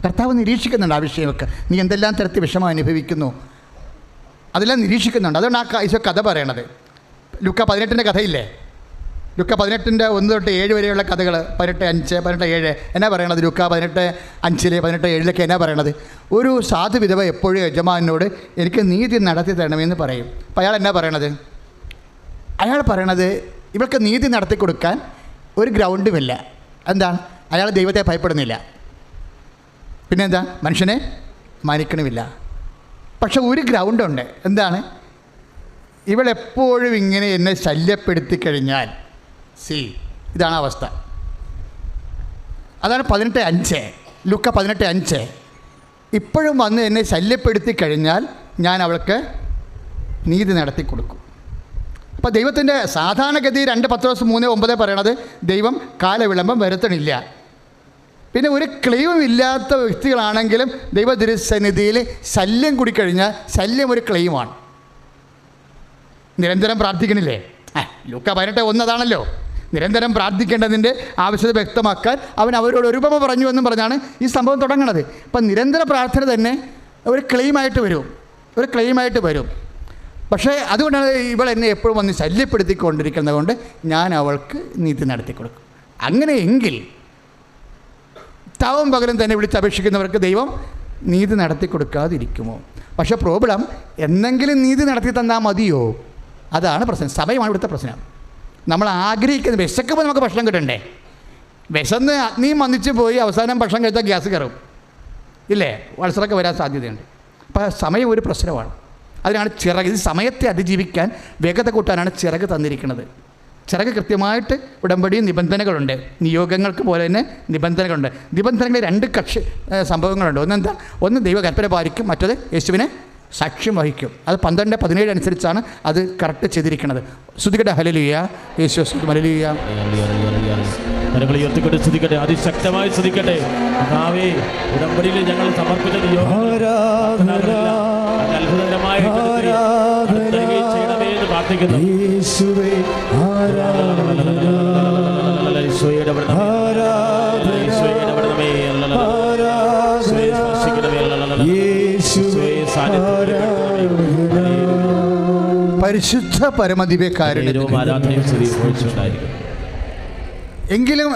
കർത്താവ് നിരീക്ഷിക്കുന്നുണ്ട്. ആ വിഷയമൊക്കെ നീ എന്തെല്ലാം തരത്തിൽ വിഷമം അനുഭവിക്കുന്നു അതെല്ലാം നിരീക്ഷിക്കുന്നുണ്ട്. അതുകൊണ്ട് ആ ഈശോ കഥ പറയണത്. ലുക്ക 18 കഥയില്ലേ? ലുക്ക 18 1 തൊട്ട് 7 വരെയുള്ള കഥകൾ, 18:5, 18:7 എന്നാ പറയണത്? ലുക്ക 18:5, 18:7 എന്നാ പറയണത്? ഒരു സാധു വിധവ എപ്പോഴും യജമാനോട് എനിക്ക് നീതി നടത്തി തരണമെന്ന് പറയും. അപ്പം അയാൾ എന്നാ പറയണത്? അയാൾ പറയണത് ഇവൾക്ക് നീതി നടത്തി കൊടുക്കാൻ ഒരു ഗ്രൗണ്ടുമില്ല. എന്താണ്? അയാൾ ദൈവത്തെ ഭയപ്പെടുന്നില്ല, പിന്നെന്താ? മനുഷ്യനെ മാനിക്കണമില്ല. പക്ഷെ ഒരു ഗ്രൗണ്ടുണ്ട്. എന്താണ്? ഇവളെപ്പോഴും ഇങ്ങനെ എന്നെ ശല്യപ്പെടുത്തി കഴിഞ്ഞാൽ ഇതാണ് അവസ്ഥ. അതാണ് 18:5, ലുക്ക 18:5. ഇപ്പോഴും വന്ന് എന്നെ ശല്യപ്പെടുത്തി കഴിഞ്ഞാൽ ഞാൻ അവൾക്ക് നീതി നടത്തി കൊടുക്കും. അപ്പോൾ ദൈവത്തിൻ്റെ സാധാരണഗതി 2 പത്രോസ് 3:9 പറയണത് ദൈവം കാലവിളംബം വരുത്തണില്ല. പിന്നെ ഒരു ക്ലെയിമും ഇല്ലാത്ത വ്യക്തികളാണെങ്കിലും ദൈവ തിരുസന്നിധിയിൽ ശല്യം കൂടിക്കഴിഞ്ഞാൽ ശല്യം ഒരു ക്ലെയിമാണ്. നിരന്തരം പ്രാർത്ഥിക്കണില്ലേ? ലുക്ക 18:1 അതാണല്ലോ. നിരന്തരം പ്രാർത്ഥിക്കേണ്ടതിൻ്റെ ആവശ്യത വ്യക്തമാക്കാൻ അവരോട് ഒരു ഉപമ പറഞ്ഞു എന്നും പറഞ്ഞാണ് ഈ സംഭവം തുടങ്ങുന്നത്. അപ്പം നിരന്തര പ്രാർത്ഥന തന്നെ ഒരു ക്ലെയിമായിട്ട് വരും. പക്ഷേ അതുകൊണ്ടാണ് ഇവൾ എന്നെ എപ്പോഴും വന്ന് ശല്യപ്പെടുത്തിക്കൊണ്ടിരിക്കുന്നത് കൊണ്ട് ഞാൻ അവൾക്ക് നീതി നടത്തി കൊടുക്കും. അങ്ങനെയെങ്കിൽ താവും പകരം തന്നെ വിളിച്ചപേക്ഷിക്കുന്നവർക്ക് ദൈവം നീതി നടത്തി കൊടുക്കാതിരിക്കുമോ? പക്ഷേ പ്രോബ്ലം എന്നെങ്കിലും നീതി നടത്തി തന്നാൽ മതിയോ? അതാണ് പ്രശ്നം. സമയമാണ് ഇവിടുത്തെ പ്രശ്നം. നമ്മൾ ആഗ്രഹിക്കുന്നത്, വിശക്കുമ്പോൾ നമുക്ക് ഭക്ഷണം കിട്ടണ്ടേ? വിശന്ന് അഗ്നിയും വന്നിച്ച് പോയി അവസാനം ഭക്ഷണം കഴിച്ചാൽ ഗ്യാസ് കയറും, ഇല്ലേ? വത്സരമൊക്കെ വരാൻ സാധ്യതയുണ്ട്. അപ്പോൾ സമയം ഒരു പ്രശ്നമാണ്. അതിനാണ് ചിറക്. ഇത് സമയത്തെ അതിജീവിക്കാൻ വേഗത കൂട്ടാനാണ് ചിറക് തന്നിരിക്കുന്നത്. ചിറക് കൃത്യമായിട്ട് ഉടമ്പടിയും നിബന്ധനകളുണ്ട്. നിയോഗങ്ങൾക്ക് പോലെ തന്നെ നിബന്ധനകളുണ്ട്. നിബന്ധനകളിൽ 2 സംഭവങ്ങളുണ്ട്. ഒന്ന് ദൈവകൽപ്പന പാലിക്കും, മറ്റത് യേശുവിനെ സാക്ഷ്യം വഹിക്കും. അത് 12:17 അനുസരിച്ചാണ് അത് കറക്റ്റ് ചെയ്തിരിക്കുന്നത്. ശ്രുതികട്ടെ ഹല്ലേലൂയ, യേശു ഹല്ലേലൂയ. ഞങ്ങൾ ഉയർത്തിക്കൊണ്ട് സ്തുതിക്കട്ടെ, അതിശക്തമായി സ്തുതിക്കട്ടെ. കർത്താവേ, ഉടമ്പടിയിൽ ഞങ്ങൾ സമർപ്പിച്ച അത്ഭുതകരമായ യേശുവേ ആരാധന പരിശുദ്ധ പരമദിവ്യകാരുണ്യം. എങ്കിലും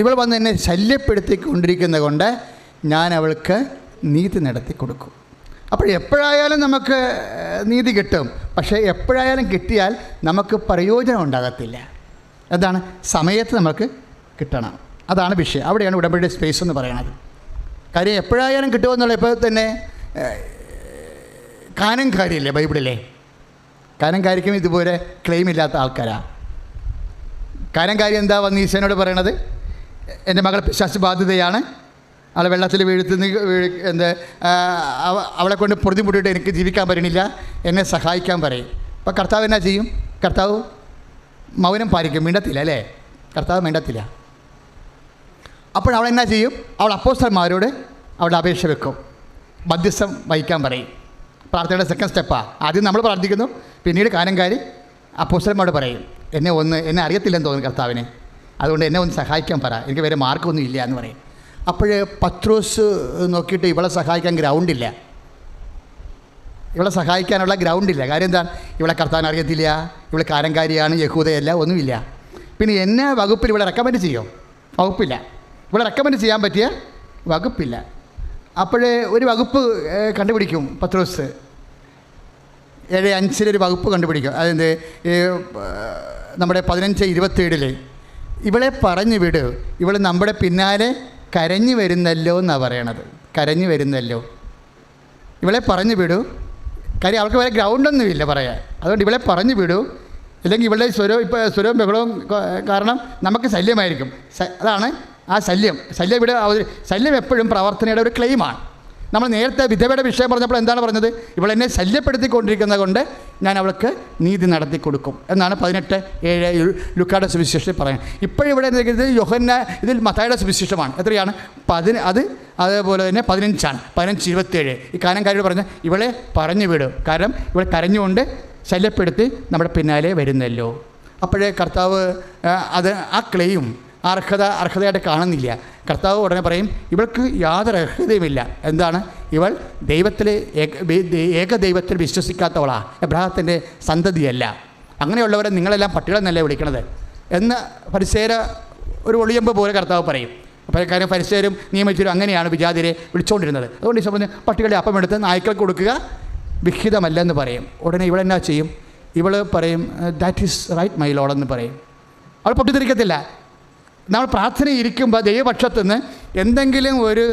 ഇവൾ വന്ന് എന്നെ ശല്യപ്പെടുത്തിക്കൊണ്ടിരിക്കുന്നത് കൊണ്ട് ഞാൻ അവൾക്ക് നീതി നടത്തി കൊടുക്കും. അപ്പോൾ എപ്പോഴായാലും നമുക്ക് നീതി കിട്ടും. പക്ഷേ എപ്പോഴായാലും കിട്ടിയാൽ നമുക്ക് പ്രയോജനം ഉണ്ടാകത്തില്ല. എന്താണ്? സമയത്ത് നമുക്ക് കിട്ടണം. അതാണ് വിഷയം. അവിടെയാണ് ഉടമ്പടിയുടെ സ്പേസ് എന്ന് പറയുന്നത്. കാര്യം എപ്പോഴായാലും കിട്ടുമെന്നുള്ള ഇപ്പോൾ തന്നെ കാനംകാരിയില്ലേ ബൈബിളിലെ? കാനംകാരിക്കും ഇതുപോലെ ക്ലെയിം ഇല്ലാത്ത ആൾക്കാരാണ്. കാനംകാരി എന്താ വന്ന് ഈശോനോട് പറയണത്? എൻ്റെ മകൾ പിശാച് ബാധിതയാണ്, അവളെ വെള്ളത്തിൽ അവളെ കൊണ്ട് പൊറുതിമുട്ടിയിട്ട് എനിക്ക് ജീവിക്കാൻ പറ്റണില്ല, എന്നെ സഹായിക്കാൻ പറയും. അപ്പോൾ കർത്താവ് എന്നാ ചെയ്യും? കർത്താവ് മൗനം പാലിക്കും, മിണ്ടത്തില്ല അല്ലേ? കർത്താവ് മിണ്ടത്തില്ല. അപ്പോൾ അവൾ എന്നാ ചെയ്യും? അവൾ അപ്പോസ്തലന്മാരോട് അവളുടെ അപേക്ഷ വെക്കും, മധ്യസ്ഥം വഹിക്കാൻ പറയും. പ്രാർത്ഥനയുടെ സെക്കൻഡ് സ്റ്റെപ്പാണ്. ആദ്യം നമ്മൾ പ്രാർത്ഥിക്കുന്നു, പിന്നീട് കാനംകാരി അപ്പോസ്തലന്മാരോട് പറയും, എന്നെ അറിയത്തില്ലെന്ന് തോന്നുന്നു കർത്താവിനെ, അതുകൊണ്ട് എന്നെ ഒന്ന് സഹായിക്കാൻ പറ, എനിക്ക് വേറെ മാർക്കൊന്നും ഇല്ല എന്ന് പറയും. അപ്പോൾ പത്രോസ് നോക്കിയിട്ട് ഇവളെ സഹായിക്കാൻ ഗ്രൗണ്ടില്ല, ഇവളെ സഹായിക്കാനുള്ള ഗ്രൗണ്ടില്ല. കാര്യം എന്താണ്? ഇവളെ കർത്താവിനെ അറിയത്തില്ല, ഇവളെ കാനംകാരിയാണ്, യഹൂദയല്ല, ഒന്നുമില്ല. പിന്നെ എന്നെ വകുപ്പിൽ ഇവളെ റെക്കമെൻഡ് ചെയ്യും? വകുപ്പില്ല. ഇവിടെ റെക്കമെൻഡ് ചെയ്യാൻ പറ്റിയ വകുപ്പില്ല. അപ്പോഴേ ഒരു വകുപ്പ് കണ്ടുപിടിക്കും പത്രോസ്. 7:5 ഒരു വകുപ്പ് കണ്ടുപിടിക്കും. അതെന്ത്? നമ്മുടെ 15:27 ഇവളെ പറഞ്ഞു വിട്, ഇവൾ നമ്മുടെ പിന്നാലെ കരഞ്ഞു വരുന്നല്ലോ എന്നാണ് പറയണത്. കരഞ്ഞു വരുന്നല്ലോ, ഇവളെ പറഞ്ഞു വിടൂ. കാര്യം അവൾക്ക് വേറെ ഗ്രൗണ്ടൊന്നുമില്ല പറയാൻ. അതുകൊണ്ട് ഇവളെ പറഞ്ഞു വിടൂ, അല്ലെങ്കിൽ ഇവളുടെ സ്വരവും ബഹളവും കാരണം നമുക്ക് ശല്യമായിരിക്കും. അതാണ് ആ ശല്യം. ശല്യം എപ്പോഴും പ്രവർത്തനയുടെ ഒരു ക്ലെയിമാണ്. നമ്മൾ നേരത്തെ വിധവയുടെ വിഷയം പറഞ്ഞപ്പോൾ എന്താണ് പറഞ്ഞത്? ഇവളെന്നെ ശല്യപ്പെടുത്തിക്കൊണ്ടിരിക്കുന്നത് കൊണ്ട് ഞാൻ അവൾക്ക് നീതി നടത്തി കൊടുക്കും എന്നാണ് 18:7 ലൂക്കായുടെ സുവിശേഷത്തിൽ പറയുന്നത്. ഇപ്പോഴിവിടെ ഇതിൽ മത്തായിയുടെ സുവിശേഷമാണ്. എത്രയാണ്? അതേപോലെ തന്നെ 15 15:27 ഈ കാനംകാരിയോട് പറഞ്ഞ് ഇവളെ പറഞ്ഞു വിടും, കാരണം ഇവൾ കരഞ്ഞുകൊണ്ട് ശല്യപ്പെടുത്തി നമ്മുടെ പിന്നാലെ വരുന്നല്ലോ. അപ്പോഴേ കർത്താവ് ആ ക്ലെയിം അർഹതയായിട്ട് കാണുന്നില്ല. കർത്താവ് ഉടനെ പറയും, ഇവൾക്ക് യാതൊരു അർഹതയുമില്ല. എന്താണ്? ഇവൾ ഏകദൈവത്തിൽ വിശ്വസിക്കാത്തവളാ, എബ്രാഹത്തിൻ്റെ സന്തതിയല്ല. അങ്ങനെയുള്ളവരെ നിങ്ങളെല്ലാം പട്ടികളെന്നല്ലേ വിളിക്കണത് എന്ന് ഫരിസേയർ ഒരു ഒളിയമ്പ് പോലെ കർത്താവ് പറയും. അപ്പോൾ കാര്യം ഫരിസേയരും നിയമിച്ചവരും അങ്ങനെയാണ് വിജാതിരെ വിളിച്ചുകൊണ്ടിരുന്നത്. അതുകൊണ്ട് ഈ സംബന്ധിച്ച് പട്ടികളുടെ അപ്പം എടുത്ത് നായ്ക്കൾക്ക് കൊടുക്കുക വിഹിതമല്ലെന്ന് പറയും. ഉടനെ ഇവളെന്നാ ചെയ്യും? ഇവൾ പറയും, that is right my lord എന്ന് പറയും. അവൾ പൊട്ടിത്തെറിക്കത്തില്ല. നമ്മൾ പ്രാർത്ഥനയിൽ ഇരിക്കുമ്പോൾ ദൈവപക്ഷത്തു നിന്ന് എന്തെങ്കിലും ഒരു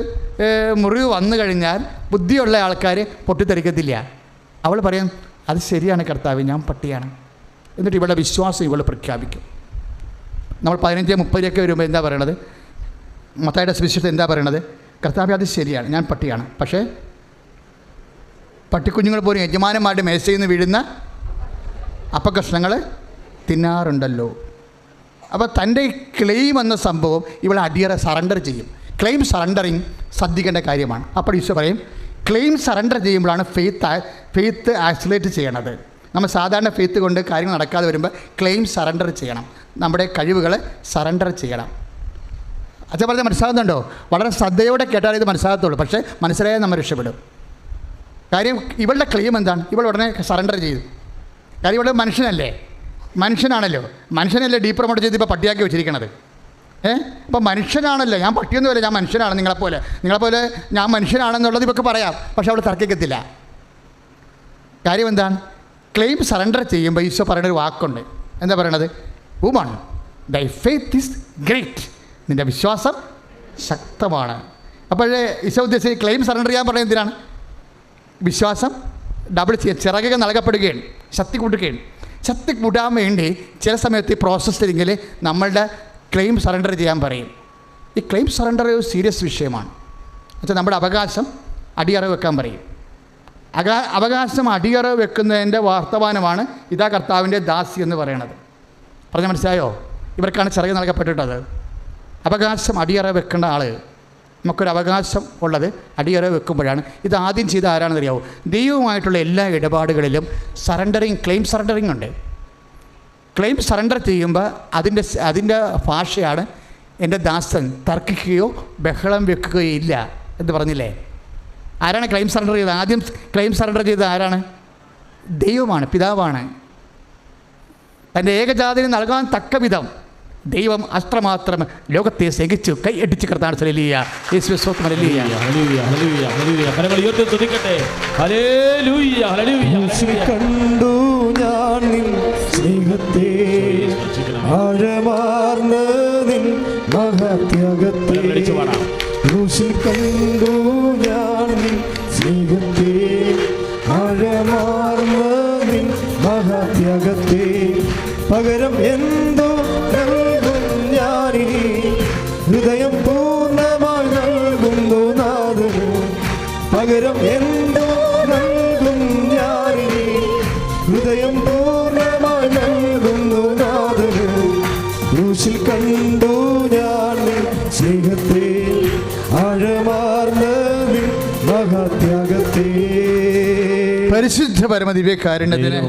മുറിവ് വന്നു കഴിഞ്ഞാൽ ബുദ്ധിയുള്ള ആൾക്കാർ പൊട്ടിത്തെറിക്കത്തില്ല. അവൾ പറയും, അത് ശരിയാണ് കർത്താവ്, ഞാൻ പട്ടിയാണ്. എന്നിട്ട് ഇവളുടെ വിശ്വാസം ഇവൾ പ്രഖ്യാപിക്കും. നമ്മൾ 15:30 വരുമ്പോൾ എന്താ പറയണത്? മത്തായിയുടെ സുവിശേഷത്തിൽ എന്താ പറയണത്? കർത്താവ്, അത് ശരിയാണ്, ഞാൻ പട്ടിയാണ്. പക്ഷേ പട്ടിക്കുഞ്ഞുങ്ങൾ പോലും യജമാനന്മാരുടെ മേശയിൽ നിന്ന് വീഴുന്ന അപ്പകഷ്ണങ്ങൾ തിന്നാറുണ്ടല്ലോ. അപ്പോൾ തൻ്റെ ക്ലെയിം എന്ന സംഭവം ഇവൾ അടിയറെ സറണ്ടർ ചെയ്യും. ക്ലെയിം സറണ്ടറിങ് ശ്രദ്ധിക്കേണ്ട കാര്യമാണ്. അപ്പോൾ ഈശോ പറയും, ക്ലെയിം സറണ്ടർ ചെയ്യുമ്പോഴാണ് ഫെയ്ത്ത് ആക്സിലേറ്റ് ചെയ്യണത്. നമ്മൾ സാധാരണ ഫെയ്ത്ത് കൊണ്ട് കാര്യങ്ങൾ നടക്കാതെ വരുമ്പോൾ ക്ലെയിം സറണ്ടർ ചെയ്യണം, നമ്മുടെ കഴിവുകൾ സറണ്ടർ ചെയ്യണം. അച്ഛൻ പറഞ്ഞാൽ മനസ്സിലാകുന്നുണ്ടോ? വളരെ ശ്രദ്ധയോടെ കേട്ടാൽ ഇത് മനസ്സിലാകത്തുള്ളൂ. പക്ഷേ മനസ്സിലായാൽ നമ്മൾ രക്ഷപ്പെടും. കാര്യം ഇവളുടെ ക്ലെയിം എന്താണ്? ഇവൾ ഉടനെ സറണ്ടർ ചെയ്തു. കാര്യം ഇവളുടെ മനുഷ്യനാണല്ലോ. മനുഷ്യനല്ലേ ഡീ പ്രൊമോട്ട് ചെയ്ത് ഇപ്പോൾ പട്ടിയാക്കി വെച്ചിരിക്കണത്. അപ്പോൾ മനുഷ്യനാണല്ലോ, ഞാൻ പട്ടിയൊന്നുമല്ല, ഞാൻ മനുഷ്യനാണ്, നിങ്ങളെപ്പോലെ ഞാൻ മനുഷ്യനാണെന്നുള്ളത് ഇവർക്ക് പറയാം. പക്ഷെ അവൾ തർക്കിക്കത്തില്ല. കാര്യം എന്താണ്? ക്ലെയിം സറണ്ടർ ചെയ്യുമ്പോൾ ഈശോ പറയുന്നൊരു വാക്കുണ്ട്. എന്താ പറയണത്? വുമൺ, ദൈ ഫെയ്ത്ത് ഈസ് ഗ്രേറ്റ്, നിൻ്റെ വിശ്വാസം ശക്തമാണ്. അപ്പോഴേ ഈശോ ഉദ്ദേശിച്ച് ക്ലെയിം സറണ്ടർ ചെയ്യാൻ പറയുന്നത് എന്തിനാണ്? വിശ്വാസം ഡബിൾ ചെയ്യുക, ചിറകുകൾ നൽകപ്പെടുകയാണ്, ശക്തി കൂട്ടുകയാണ്. ശക്തി കൂട്ടാൻ വേണ്ടി ചില സമയത്ത് ഈ പ്രോസസ്സിൽ നമ്മളുടെ ക്ലെയിം സറണ്ടർ ചെയ്യാൻ പറയും. ഈ ക്ലെയിം സറണ്ടർ ഒരു സീരിയസ് വിഷയമാണ്. എന്നുവെച്ചാൽ നമ്മുടെ അവകാശം അടിയറവ് വെക്കാൻ പറയും. അവകാശം അടിയറവ് വെക്കുന്നതിൻ്റെ വർത്തമാനമാണ് ഇതാ കർത്താവിൻ്റെ ദാസി എന്ന് പറയണത്. പറഞ്ഞാൽ മനസ്സിലായോ? ഇവർക്കാണ് ചിറക് നൽകപ്പെട്ടിട്ടത്. അവകാശം അടിയറവ് വെക്കേണ്ട ആൾ, നമുക്കൊരു അവകാശം ഉള്ളത് അടിയറവ് വെക്കുമ്പോഴാണ്. ഇത് ആദ്യം ചെയ്ത ആരാണെന്ന് അറിയാവോ? ദൈവവുമായിട്ടുള്ള എല്ലാ ഇടപാടുകളിലും സറണ്ടറിങ്, ക്ലെയിം സറണ്ടറിങ് ഉണ്ട്. ക്ലെയിം സറണ്ടർ ചെയ്യുമ്പോൾ അതിൻ്റെ ഭാഷയാണ് എൻ്റെ ദാസൻ തർക്കിക്കുകയോ ബഹളം വെക്കുകയോ ഇല്ല എന്ന് പറഞ്ഞില്ലേ. ആരാണ് ക്ലെയിം സറണ്ടർ ചെയ്തത്? ആദ്യം ക്ലെയിം സറണ്ടർ ചെയ്തത് ആരാണ്? ദൈവമാണ്, പിതാവാണ്. തൻ്റെ ഏകജാതിന് നൽകാൻ തക്ക വിധം ദൈവം അത്രമാത്രം ലോകത്തെ സ്നേഹിച്ചു. കൈ അടിച്ച് കർത്താവ് ഹല്ലേലൂയ, യേശുവേ സ്തോത്രം, ഹല്ലേലൂയ. ഹല്ലേലൂയ, ഹല്ലേലൂയ, ഹല്ലേലൂയ. കരങ്ങൾ ഉയർത്തി സ്തുതിക്കട്ടെ. ഹല്ലേലൂയ, ഹല്ലേലൂയ, ഹല്ലേലൂയ. കണ്ടു ഞാൻ നിൻ സ്നേഹത്തെ, ആഴമാർന്ന നിൻ മഹത്യാഗത്തെ. ക്രൂശിൽ കണ്ടു ഞാൻ നിൻ സ്നേഹത്തെ, ആഴമാർന്ന നിൻ മഹത്യാഗത്തെ. പകരം എന്തോ നൽകും ഞാനിനി, ഹൃദയം പൂർണ്ണമായി നൽകുന്നു നാഥന്. പകരം എന്തോ നൽകും ഞാനിനി, ഹൃദയം പൂർണ്ണമായി നൽകുന്നു നാഥന്. ക്രൂശിൽ കണ്ടു ഞാൻ നിൻ സ്നേഹത്തെ, ആഴമാർന്ന നിൻ മഹത്യാഗത്തെ. പരിശുദ്ധ പരമദിവ്യകാരുണ്യത്തിന്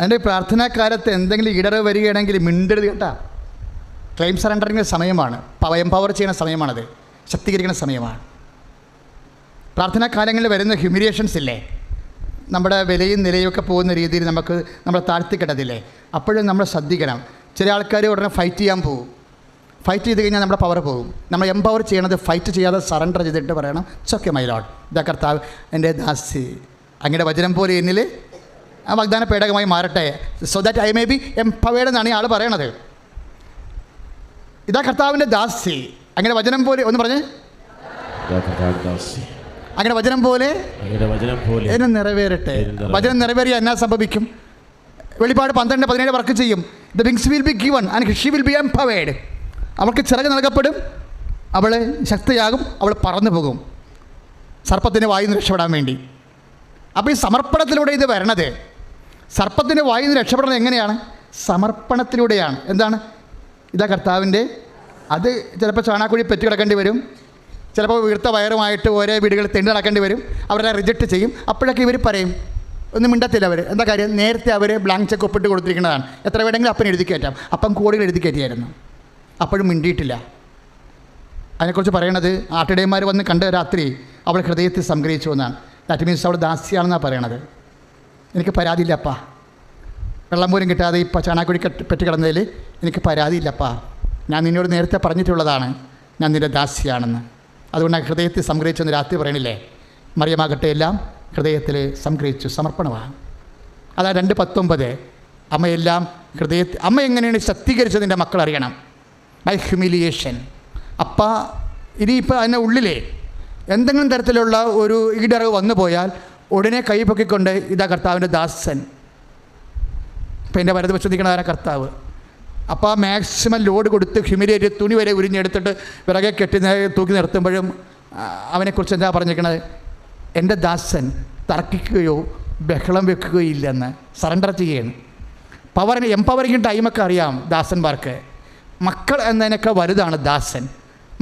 എൻ്റെ പ്രാർത്ഥനാകാലത്ത് എന്തെങ്കിലും ഇടറ് വരികയാണെങ്കിൽ മിണ്ടരുത് കേട്ടാ. ക്ലെയിം സറണ്ടറിൻ്റെ സമയമാണ്, എംപവർ ചെയ്യുന്ന സമയമാണത്, ശക്തീകരിക്കുന്ന സമയമാണ്. പ്രാർത്ഥനാകാലങ്ങളിൽ വരുന്ന ഹ്യൂമിലിയേഷൻസ് ഇല്ലേ, നമ്മുടെ വിലയും നിലയൊക്കെ പോകുന്ന രീതിയിൽ നമ്മളെ താഴ്ത്തിക്കിട്ടതില്ലേ, അപ്പോഴും നമ്മൾ ശ്രദ്ധിക്കണം. ചില ആൾക്കാർ ഉടനെ ഫൈറ്റ് ചെയ്യാൻ പോകും. ഫൈറ്റ് ചെയ്ത് കഴിഞ്ഞാൽ നമ്മുടെ പവർ പോകും. നമ്മൾ എംപവർ ചെയ്യണത് ഫൈറ്റ് ചെയ്യാതെ സറണ്ടർ ചെയ്തിട്ട് പറയണം, ഇറ്റ്സ് മൈ ലോർഡ്, ഇതാ കർത്താവ് എൻ്റെ ദാസി, അങ്ങയുടെ വചനം പോലെ എന്നിൽ ആ വാഗ്ദാന പേടകമായി മാറട്ടെ, so that I may be empowered എന്നാണ് ഈ ആൾ പറയണത്. ഇതാ കർത്താവിൻ്റെ ദാസി, അങ്ങനെ വചനം പോലെ ഒന്ന് പറഞ്ഞ്, അങ്ങനെ വചനം പോലെ എന്നെ നിറവേറട്ടെ. വചനം നിറവേറിയ എന്നാ സംഭവിക്കും? വെളിപ്പാട് 12:17 വർക്ക് ചെയ്യും. The wings will be given and she will be empowered. അവൾക്ക് ചിറക് നൽകപ്പെടും, അവൾ ശക്തിയാകും, അവൾ പറന്നു പോകും സർപ്പത്തിൻ്റെ വായിൽ നിന്ന് രക്ഷപ്പെടാൻ വേണ്ടി. അപ്പോൾ ഈ സമർപ്പണത്തിലൂടെ ഇത് വരണത്. സർപ്പത്തിൻ്റെ വായിൽ നിന്ന് രക്ഷപ്പെടുന്നത് എങ്ങനെയാണ്? സമർപ്പണത്തിലൂടെയാണ്. എന്താണ്? ഇതാ കർത്താവിൻ്റെ, അത് ചിലപ്പോൾ ചാണാക്കുഴി പെറ്റ് കിടക്കേണ്ടി വരും, ചിലപ്പോൾ വീർത്ത വയറുമായിട്ട് ഓരോ വീടുകളിൽ തെണ്ടി നടക്കേണ്ടി വരും. അവരെ റിജക്റ്റ് ചെയ്യും. അപ്പോഴൊക്കെ ഇവർ പറയും, ഒന്നും മിണ്ടത്തില്ല അവർ. എന്താ കാര്യം? നേരത്തെ അവർ ബ്ലാങ്ക് ചെക്ക് ഒപ്പിട്ട് കൊടുത്തിരിക്കുന്നതാണ്. എത്ര വേണമെങ്കിലും അപ്പൻ എഴുതി കയറ്റാം. അപ്പം കോടികൾ എഴുതി കയറ്റിയായിരുന്നു, അപ്പോഴും മിണ്ടിയിട്ടില്ല. അതിനെക്കുറിച്ച് പറയണത് ആട്ടിടയന്മാർ വന്ന് കണ്ട രാത്രി അവൾ ഹൃദയത്തിൽ സംഗ്രഹിച്ചു എന്നാണ്. ദാറ്റ് മീൻസ് അവൾ ദാസിയാണെന്നാണ് പറയണത്. എനിക്ക് പരാതിയില്ലപ്പാ, വെള്ളം പോലും കിട്ടാതെ ഇപ്പോൾ ചാണാക്കുഴി പെറ്റ് കിടന്നതിൽ എനിക്ക് പരാതിയില്ലപ്പാ. ഞാൻ നിന്നോട് നേരത്തെ പറഞ്ഞിട്ടുള്ളതാണ്, ഞാൻ നിൻ്റെ ദാസിയാണെന്ന്. അതുകൊണ്ടാണ് ഹൃദയത്തിൽ സംഗ്രഹിച്ചെന്ന് രാത്രി പറയണില്ലേ. മറിയമാകട്ടെ എല്ലാം ഹൃദയത്തിൽ സംഗ്രഹിച്ചു, സമർപ്പണമാണ്. അതാ 2:19. അമ്മയെല്ലാം ഹൃദയത്തിൽ, അമ്മ എങ്ങനെയാണ് ശക്തീകരിച്ചതിൻ്റെ മക്കൾ അറിയണം. By humiliation. അപ്പ ഇനിയിപ്പോൾ അതിൻ്റെ ഉള്ളിലെ എന്തെങ്കിലും തരത്തിലുള്ള ഒരു ഈടറിവ് വന്നു പോയാൽ ഉടനെ കൈ പൊക്കിക്കൊണ്ട് ഇതാ കർത്താവിൻ്റെ ദാസൻ. ഇപ്പം എൻ്റെ വലത് വശം നിൽക്കണ കർത്താവ്. അപ്പോൾ മാക്സിമം ലോഡ് കൊടുത്ത് ഹ്യൂമിലിയേറ്റ് തുണി വരെ ഉരിഞ്ഞെടുത്തിട്ട് പിറകെ കെട്ടി തൂക്കി നിർത്തുമ്പോഴും അവനെക്കുറിച്ച് എന്താ പറഞ്ഞിരിക്കണത്? എൻ്റെ ദാസൻ തർക്കിക്കുകയോ ബഹളം വെക്കുകയോ ഇല്ലെന്ന് സറണ്ടർ ചെയ്യുകയാണ്. എംപവറിങ് ടൈമൊക്കെ അറിയാം ദാസന്മാർക്ക്. മക്കൾ എന്നതിനൊക്കെ വലുതാണ് ദാസൻ,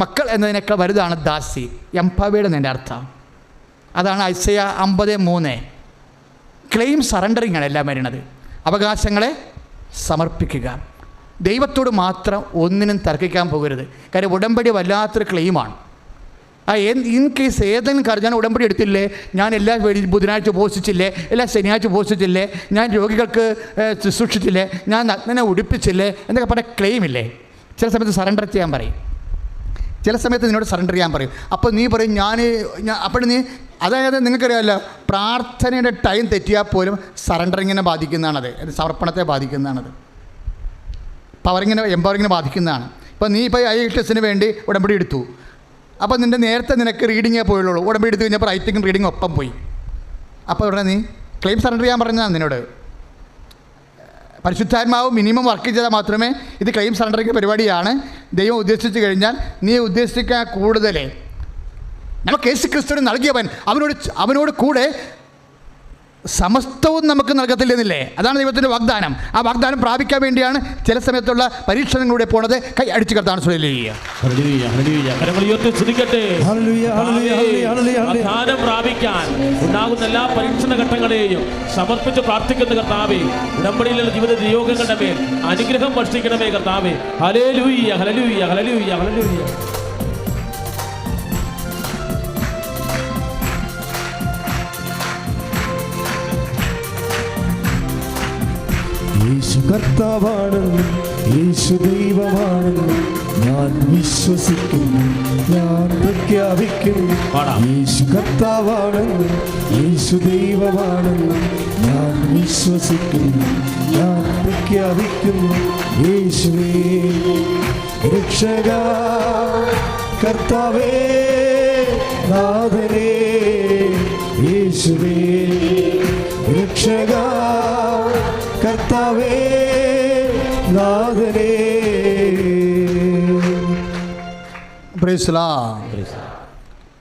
മക്കൾ എന്നതിനൊക്കെ വലുതാണ് ദാസി. എംപവേർഡ് എന്നതിൻ്റെ അർത്ഥം അതാണ്. ഐസയ 50:3. ക്ലെയിം സറണ്ടറിങ് ആണ് എല്ലാം വരുന്നത്. അവകാശങ്ങളെ സമർപ്പിക്കുക. ദൈവത്തോട് മാത്രം ഒന്നിനും തർക്കിക്കാൻ പോകരുത്. കാര്യം ഉടമ്പടി വല്ലാത്തൊരു ക്ലെയിമാണ്. ഇൻ കേസ് ഏതെങ്കിലും കാര്യം, ഞാൻ ഉടമ്പടി എടുത്തില്ലേ, ഞാൻ എല്ലാ ബുധനാഴ്ച ഉപവസിച്ചില്ലേ, എല്ലാ ശനിയാഴ്ച ഉപവസിച്ചില്ലേ, ഞാൻ രോഗികൾക്ക് ശുശ്രൂഷിച്ചില്ലേ, ഞാൻ നഗ്നനെ ഉടുപ്പിച്ചില്ലേ എന്നൊക്കെ പറഞ്ഞ ക്ലെയിമില്ലേ. ചില സമയത്ത് സറണ്ടർ ചെയ്യാൻ പറയും, ചില സമയത്ത് നിന്നോട് സറണ്ടർ ചെയ്യാൻ പറയും. അപ്പോൾ നീ പറയും അപ്പോൾ നീ, അതായത് നിങ്ങൾക്കറിയാമല്ലോ, പ്രാർത്ഥനയുടെ ടൈം തെറ്റിയാൽ പോലും സറണ്ടറിങ്ങിനെ ബാധിക്കുന്നതാണത്, സമർപ്പണത്തെ ബാധിക്കുന്നതാണത്, എംപവറിങ്ങിനെ ബാധിക്കുന്നതാണ്. ഇപ്പോൾ നീ ഇപ്പോൾ IELTS വേണ്ടി ഉടമ്പടി എടുത്തു. അപ്പോൾ നേരത്തെ നിനക്ക് റീഡിങ്ങേ പോയുള്ളൂ. ഉടമ്പടി എടുത്ത് കഴിഞ്ഞപ്പോൾ റൈറ്റിങ്ങും റീഡിങ്ങും ഒപ്പം പോയി. അപ്പോൾ ഉടനെ നീ ക്ലെയിം സറണ്ടർ ചെയ്യാൻ പറഞ്ഞതാണ് നിന്നോട്. പരിശുദ്ധാത്മാവ് മിനിമം വർക്ക് ചെയ്താൽ മാത്രമേ ഇത് ക്ലെയിം സറണ്ടറിങ് പരിപാടിയാണ്. ദൈവം ഉദ്ദേശിച്ചു കഴിഞ്ഞാൽ നീ ഉദ്ദേശിക്കാൻ കൂടുതൽ നമുക്ക് യേശു ക്രിസ്തുവിന് നൽകിയവൻ അവനോട് കൂടെ സമസ്തവും നമുക്ക് നൽകത്തില്ലെന്നില്ലേ? അതാണ് ദൈവത്തിൻ്റെ വാഗ്ദാനം. ആ വാഗ്ദാനം പ്രാപിക്കാൻ വേണ്ടിയാണ് ചില സമയത്തുള്ള പരീക്ഷണങ്ങളിലൂടെ പോണത്. കൈ അടിച്ചു കർത്താൻ പ്രാപിക്കാൻ ഉണ്ടാകുന്ന എല്ലാ പരീക്ഷണ ഘട്ടങ്ങളെയും സമർപ്പിച്ച് പ്രാർത്ഥിക്കുന്ന കർത്താവേ, ഉടമ്പടിയിലുള്ള ജീവിത നിയോഗങ്ങളുടെ മേൽ അനുഗ്രഹം വർഷിക്കണമേ കർത്താവേ. ഹല്ലേലൂയ, ഹല്ലേലൂയ, ഹല്ലേലൂയ, ഹല്ലേലൂയ. യേശു കർത്താവാണെന്ന്, യേശു ദൈവമാണെന്ന് ഞാൻ വിശ്വസിക്കുന്നു, ഞാൻ പ്രഖ്യാപിക്കുന്നു. യേശു കർത്താവാണെന്ന്, യേശു ദൈവമാണെന്ന് ഞാൻ വിശ്വസിക്കുന്നു, ഞാൻ പ്രഖ്യാപിക്കുന്നു. യേശുവേ രക്ഷകാ, കർത്താവേ നാഥനേ, യേശുവേ രക്ഷകാ, കർത്താവേ നാഥനേ.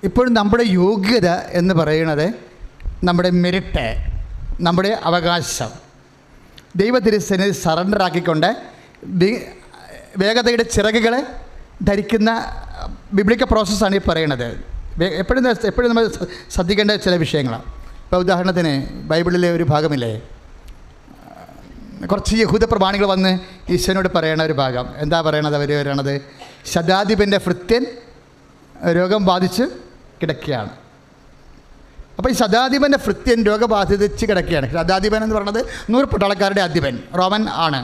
ഇപ്പോഴും നമ്മുടെ യോഗ്യത എന്ന് പറയുന്നത് നമ്മുടെ മെരിറ്റ്, നമ്മുടെ അവകാശം ദൈവത്തിരുസന്നിധി സറണ്ടർ ആക്കിക്കൊണ്ട് വേഗതയുടെ ചിറകുകൾ ധരിക്കുന്ന ബിബ്ലിക്കൽ പ്രോസസ്സാണ് ഈ പറയുന്നത്. എപ്പോഴും നമ്മൾ ശ്രദ്ധിക്കേണ്ട ചില വിഷയങ്ങളാണ്. ഇപ്പോൾ ഉദാഹരണത്തിന് ബൈബിളിലെ ഒരു ഭാഗമില്ലേ, കുറച്ച് യഹൂദ പ്രമാണികൾ വന്ന് ഈശോനോട് പറയണ ഒരു ഭാഗം. എന്താ പറയണത്? അവർ പറയണത് ശതാധിപൻ്റെ ഭൃത്യൻ രോഗം ബാധിച്ച് കിടക്കുകയാണ്. അപ്പോൾ ഈ ശതാധിപൻ്റെ ഭൃത്യൻ രോഗബാധിച്ച് കിടക്കുകയാണ്. ശതാധിപൻ എന്ന് പറയുന്നത് 100 പട്ടാളക്കാരുടെ അധിപൻ, റോമൻ ആണ്.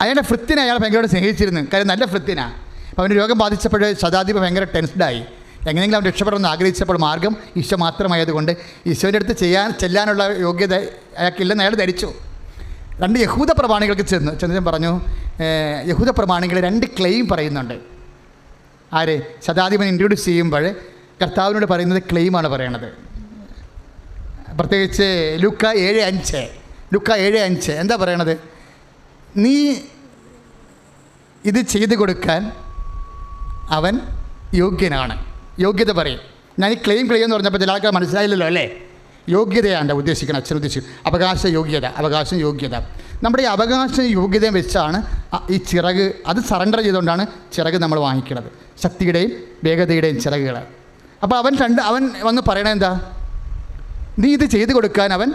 അയാളുടെ ഭൃത്യനെ അയാൾ ഭയങ്കരമായിട്ട് സ്നേഹിച്ചിരുന്നു, കാര്യം നല്ല ഭൃത്യനാണ്. അപ്പോൾ അവന് രോഗം ബാധിച്ചപ്പോൾ ശതാധിപൻ ഭയങ്കര ടെൻസ്ഡായി. എങ്ങനെയെങ്കിലും അവൻ രക്ഷപ്പെടണമെന്ന് ആഗ്രഹിച്ചപ്പോൾ മാർഗം ഈശോ മാത്രമായതുകൊണ്ട് ഈശോൻ്റെ അടുത്ത് ചെല്ലാനുള്ള യോഗ്യത അയാൾക്കില്ലെന്ന് അയാൾ ധരിച്ചു. 2 യഹൂദ പ്രമാണികൾക്ക് ചെന്ന് പറഞ്ഞു, യഹൂദ പ്രമാണികൾ 2 ക്ലെയിം പറയുന്നുണ്ട്. ആര്? ശതാധിപൻ ഇൻട്രൊഡ്യൂസ് ചെയ്യുമ്പോൾ കർത്താവിനോട് പറയുന്നത് ക്ലെയിമാണ് പറയണത്. പ്രത്യേകിച്ച് ലൂക്ക 7:5 എന്താ പറയണത്? നീ ഇത് ചെയ്തു കൊടുക്കാൻ അവൻ യോഗ്യനാണ്. യോഗ്യത പറയും. ഞാൻ ഈ ക്ലെയിം എന്ന് പറഞ്ഞപ്പോൾ ചില ആൾക്കാർ മനസ്സിലായില്ലല്ലോ അല്ലേ? യോഗ്യതയാണ് ഉദ്ദേശിക്കണം, അച്ഛൻ ഉദ്ദേശിക്കും. അവകാശം യോഗ്യത. നമ്മുടെ ഈ അവകാശം യോഗ്യതയും വെച്ചാണ് ഈ ചിറക്, അത് സറണ്ടർ ചെയ്തുകൊണ്ടാണ് ചിറക് നമ്മൾ വാങ്ങിക്കുന്നത്, ശക്തിയുടെയും വേഗതയുടെയും ചിറകുകൾ. അപ്പോൾ അവൻ വന്ന് പറയണത് എന്താ? നീ ഇത് ചെയ്തു കൊടുക്കാൻ അവൻ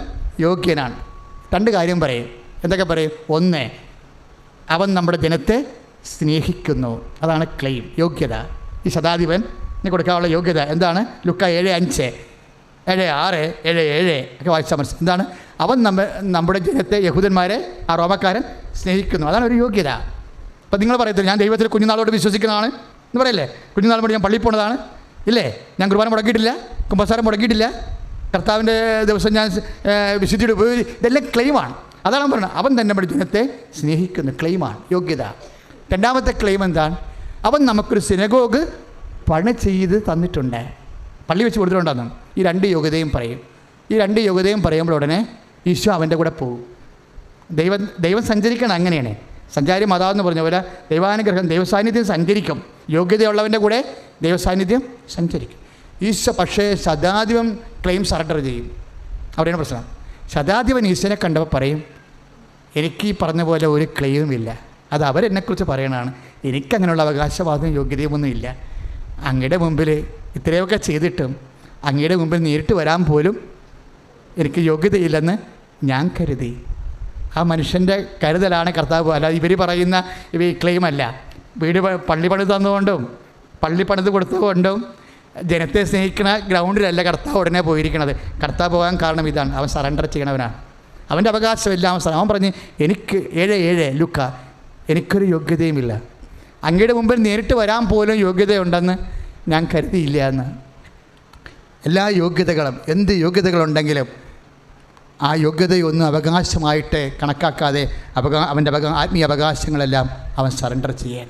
യോഗ്യനാണ്. 2 കാര്യം പറയും. എന്തൊക്കെ പറയും? 1, അവൻ നമ്മുടെ ജനത്തെ സ്നേഹിക്കുന്നു. അതാണ് ക്ലെയിം, യോഗ്യത. ഈ ശതാധിപന് കൊടുക്കാനുള്ള യോഗ്യത എന്താണ്? ലൂക്ക 7:5, 7:6, 7:7 ഒക്കെ വായിച്ചാൽ മനസ്സിലാവും. എന്താണ്? അവൻ നമ്മുടെ ജനത്തെ, യഹൂദന്മാരെ, ആ റോമക്കാരൻ സ്നേഹിക്കുന്നു. അതാണ് ഒരു യോഗ്യത. അപ്പം നിങ്ങൾ പറയത്തില്ല ഞാൻ ദൈവത്തിൽ കുഞ്ഞുനാളോട് വിശ്വസിക്കുന്നതാണ് എന്ന് പറയല്ലേ? കുഞ്ഞുനാൾ മുതൽ ഞാൻ പള്ളിയിൽ പോണതാണ് ഇല്ലേ? ഞാൻ കുർബാന മുടക്കിയിട്ടില്ല, കുമ്പസാരം മുടക്കിയിട്ടില്ല, കർത്താവിൻ്റെ ദിവസം ഞാൻ വിശുദ്ധിയുടെ ഉപയോഗി, ഇതെല്ലാം ക്ലെയിമാണ്. അതാണ് പറയുന്നത്. അവൻ തന്നെ നമ്മുടെ ജനത്തെ സ്നേഹിക്കുന്നു, ക്ലെയിമാണ്, യോഗ്യത. 2ാമത്തെ ക്ലെയിം എന്താണ്? അവൻ നമുക്കൊരു സിനഗോഗ് പണി ചെയ്ത് തന്നിട്ടുണ്ട്, പള്ളി വെച്ച് കൊടുത്തിട്ടുണ്ടെന്നാണ്. ഈ 2 യോഗ്യതയും പറയും. ഈ 2 യോഗ്യതയും പറയുമ്പോൾ ഉടനെ ഈശോ അവൻ്റെ കൂടെ പോകും. ദൈവം സഞ്ചരിക്കണം. അങ്ങനെയാണ് സഞ്ചാരി മതാവെന്ന് പറഞ്ഞ പോലെ ദൈവാനുഗ്രഹം, ദൈവസാന്നിധ്യം സഞ്ചരിക്കും. യോഗ്യതയുള്ളവൻ്റെ കൂടെ ദൈവസാന്നിധ്യം സഞ്ചരിക്കും. ഈശോ പക്ഷേ ശതാധിപൻ ക്ലെയിം സറണ്ടർ ചെയ്യും. അവിടെയാണ് പ്രശ്നം. ശതാധിപൻ ഈശോനെ കണ്ടപ്പോൾ പറയും, എനിക്ക് ഈ പറഞ്ഞ പോലെ ഒരു ക്ലെയിമും ഇല്ല. അത് അവരെന്നെക്കുറിച്ച് പറയണതാണ്. എനിക്കങ്ങനെയുള്ള അവകാശവാദവും യോഗ്യതയുമൊന്നും ഇല്ല. അങ്ങയുടെ മുമ്പിൽ ഇത്രയൊക്കെ ചെയ്തിട്ടും അങ്ങയുടെ മുമ്പിൽ നേരിട്ട് വരാൻ പോലും എനിക്ക് യോഗ്യതയില്ലെന്ന് ഞാൻ കരുതി. ആ മനുഷ്യൻ്റെ കരുതലാണ് കർത്താവ്. അല്ല ഇവർ പറയുന്ന ഈ ക്ലെയിം അല്ല. പള്ളി പണിത് തന്നുകൊണ്ടും പള്ളി പണിത് കൊടുത്തുകൊണ്ടും ജനത്തെ സ്നേഹിക്കുന്ന ഗ്രൗണ്ടിലല്ല കർത്താവ് ഉടനെ പോയിരിക്കണത്. കർത്താവ് പോകാൻ കാരണം ഇതാണ്, അവൻ സറണ്ടർ ചെയ്യണവനാണ്. അവൻ്റെ അവകാശമില്ല. അവൻ പറഞ്ഞ് എനിക്ക് 7:7 ലൂക്ക, എനിക്കൊരു യോഗ്യതയുമില്ല, അങ്ങയുടെ മുമ്പിൽ നേരിട്ട് വരാൻ പോലും യോഗ്യതയുണ്ടെന്ന് ഞാൻ കരുതിയില്ല എന്ന്. എല്ലാ യോഗ്യതകളും, എന്ത് യോഗ്യതകളുണ്ടെങ്കിലും ആ യോഗ്യതയൊന്നും അവകാശമായിട്ട് കണക്കാക്കാതെ അവൻ്റെ ആത്മീയ അവകാശങ്ങളെല്ലാം അവൻ സറണ്ടർ ചെയ്യാൻ.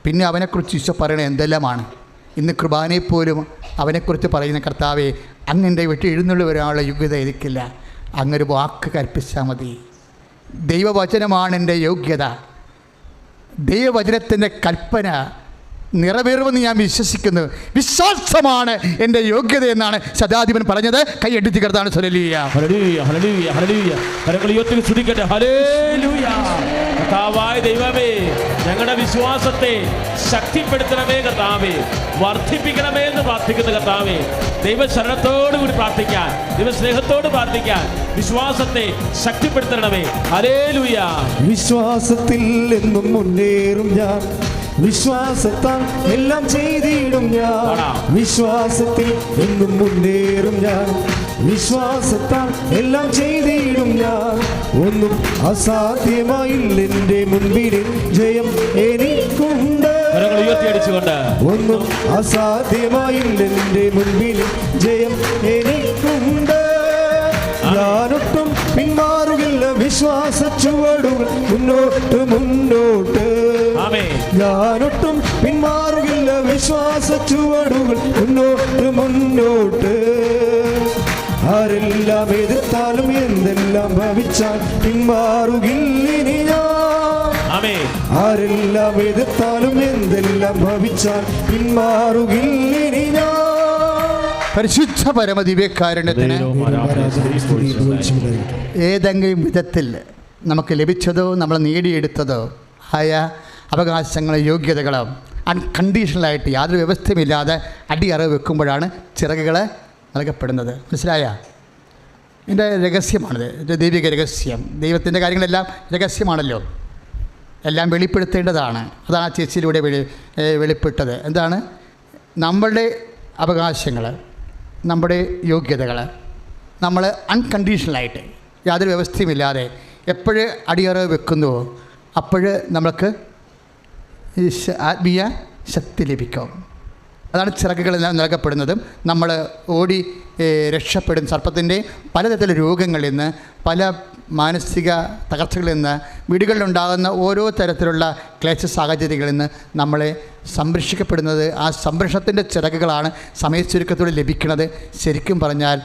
പിന്നെ അവനെക്കുറിച്ച് ഈശോ പറയണത് എന്തെല്ലാമാണ്? ഇന്ന് കുർബാനയെപ്പോലും അവനെക്കുറിച്ച് പറയുന്ന, കർത്താവേ അങ്ങൻ്റെ വീട്ടിൽ എഴുന്നള്ളി വരാനുള്ള യോഗ്യത എനിക്കില്ല, അങ്ങൊരു വാക്ക് കൽപ്പിച്ചാൽ മതി. ദൈവവചനമാണ് എൻ്റെ യോഗ്യത. ദൈവവചനത്തിൻ്റെ കൽപ്പന നിറവേറുമെന്ന് ഞാൻ വിശ്വസിക്കുന്നു. വിശ്വാസമാണ് എൻ്റെ യോഗ്യത എന്നാണ് ശതാധിപൻ പറഞ്ഞത്. കൈയടിച്ച് കർത്താവിനെ ഹല്ലേലൂയ. ഹല്ലേലൂയ, ഹല്ലേലൂയ, ഹല്ലേലൂയ. കരങ്ങൾ ഉയർത്തി സ്തുതിക്കട്ടെ. ഹല്ലേലൂയ. കർത്താവായ ദൈവമേ, ഞങ്ങളുടെ വിശ്വാസത്തെ ശക്തിപ്പെടുത്തണമേ കർത്താവേ, വർദ്ധിപ്പിക്കണമേ എന്ന് പ്രാർത്ഥിക്കുന്ന കർത്താവേ, ദൈവശരണത്തോടു കൂടി പ്രാർത്ഥിക്കാൻ, ദൈവസ്നേഹത്തോട് പ്രാർത്ഥിക്കാൻ വിശ്വാസത്തെ ശക്തിപ്പെടുത്തണമേ. ഹല്ലേലൂയ. വിശ്വാസത്തിൽ എന്നും മുന്നേറും ഞാൻ, വിശ്വാസത്താൽ എല്ലാം ചെയ്തിടും ഞാൻ. വിശ്വാസത്തിൽ എന്നും മുന്നേറും ഞാൻ, വിശ്വാസത്താൽ എല്ലാം ചെയ്തിടും ഞാൻ. ഒന്നും അസാധ്യമായില്ല എൻ്റെ മുൻപിൽ, ജയം എനിക്കുണ്ട്. ഒന്നും അസാധ്യമായില്ല എൻ്റെ മുൻപിൽ, ജയം എനിക്കുണ്ട്. ഞാനൊട്ടും പിന്മാറുകില്ല, വിശ്വാസ ചുവടുകൾ മുന്നോട്ട് മുന്നോട്ട്. ഞാനൊട്ടും പിന്മാറുകില്ല, വിശ്വാസ ചുവടുകൾ മുന്നോട്ട് മുന്നോട്ട്. ആരെല്ലാം എതിർത്താലും എന്തെല്ലാം ഭവിച്ചാൽ പിന്മാറുകില്ലിനി ഞാൻ. ആരെല്ലാം എതിർത്താലും എന്തെല്ലാം ഭവിച്ചാൽ പിന്മാറുകില്ലിനി ഞാൻ. പരിശുദ്ധ പരമദിവ്യകാരുണ്യത്തിന് ഏതെങ്കിലും വിധത്തിൽ നമുക്ക് ലഭിച്ചതോ നമ്മൾ നേടിയെടുത്തതോ ആയ അവകാശങ്ങളോ യോഗ്യതകളോ അൺകണ്ടീഷണലായിട്ട് യാതൊരു വ്യവസ്ഥയുമില്ലാതെ അടിയറവ് വെക്കുമ്പോഴാണ് ചിറകുകൾ നൽകപ്പെടുന്നത്. മനസ്സിലായ? ഇതിൻ്റെ രഹസ്യമാണിത്. ഇത് ദൈവിക രഹസ്യം. ദൈവത്തിൻ്റെ കാര്യങ്ങളെല്ലാം രഹസ്യമാണല്ലോ, എല്ലാം വെളിപ്പെടുത്തേണ്ടതാണ്. അതാണ് ആ ചേച്ചിയിലൂടെ വെളിപ്പെട്ടത്. എന്താണ്? നമ്മളുടെ അവകാശങ്ങൾ, നമ്മുടെ യോഗ്യതകൾ നമ്മൾ അൺകണ്ടീഷണലായിട്ട് യാതൊരു വ്യവസ്ഥയുമില്ലാതെ എപ്പോഴ് അടിയറവ് വെക്കുന്നുവോ അപ്പോഴ് നമ്മൾക്ക് ആത്മീയ ശക്തി ലഭിക്കും. അതാണ് ചിറകുകൾ നൽകപ്പെടുന്നതും. നമ്മൾ ഓടി രക്ഷപ്പെടും സർപ്പത്തിൻ്റെ പലതരത്തിലുള്ള രോഗങ്ങളിൽ നിന്ന്, പല മാനസിക തകർച്ചകളിൽ നിന്ന്, വീടുകളിലുണ്ടാകുന്ന ഓരോ തരത്തിലുള്ള ക്ലേശ സാഹചര്യങ്ങളിൽ നിന്ന് നമ്മളെ സംരക്ഷിക്കപ്പെടുന്നത് ആ സംരക്ഷണത്തിൻ്റെ ചിറകുകളാണ് സമയച്ചുരുക്കത്തോടെ ലഭിക്കുന്നത്. ശരിക്കും പറഞ്ഞാൽ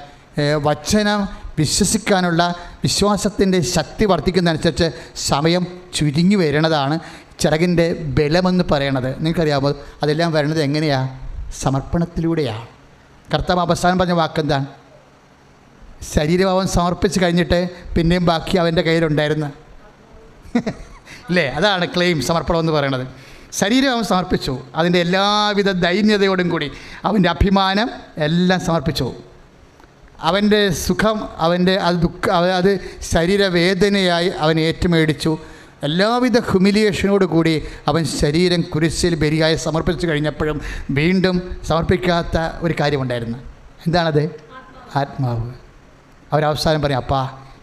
വചനം വിശ്വസിക്കാനുള്ള വിശ്വാസത്തിൻ്റെ ശക്തി വർദ്ധിക്കുന്നതനുസരിച്ച് സമയം ചുരുങ്ങി വരുന്നതാണ് ചിറകിൻ്റെ ബലമെന്ന് പറയണത്. നിങ്ങൾക്കറിയാമോ? അതെല്ലാം വരുന്നത് എങ്ങനെയാണ്? സമർപ്പണത്തിലൂടെയാണ്. കർത്താവ് അവസാനം പറഞ്ഞ വാക്കെന്താണ്? ശരീരഭാവം സമർപ്പിച്ച് കഴിഞ്ഞിട്ട് പിന്നെയും ബാക്കി അവൻ്റെ കയ്യിലുണ്ടായിരുന്നു അല്ലേ? അതാണ് ക്ലെയിം, സമർപ്പണം എന്ന് പറയണത്. ശരീരം സമർപ്പിച്ചു, അതിൻ്റെ എല്ലാവിധ ദൈന്യതയോടും കൂടി അവൻ്റെ അഭിമാനം എല്ലാം സമർപ്പിച്ചു. അവൻ്റെ സുഖം, അവൻ്റെ അത് ശരീരവേദനയായി അവൻ ഏറ്റുമേടിച്ചു. എല്ലാവിധ ഹ്യൂമിലിയേഷനോട് കൂടി അവൻ ശരീരം കുരിശിൽ ബലിയായി സമർപ്പിച്ചു കഴിഞ്ഞപ്പോഴും വീണ്ടും സമർപ്പിക്കാത്ത ഒരു കാര്യമുണ്ടായിരുന്നു. എന്താണത്? ആത്മാവ്. അവരവസാനം പറയും, അപ്പാ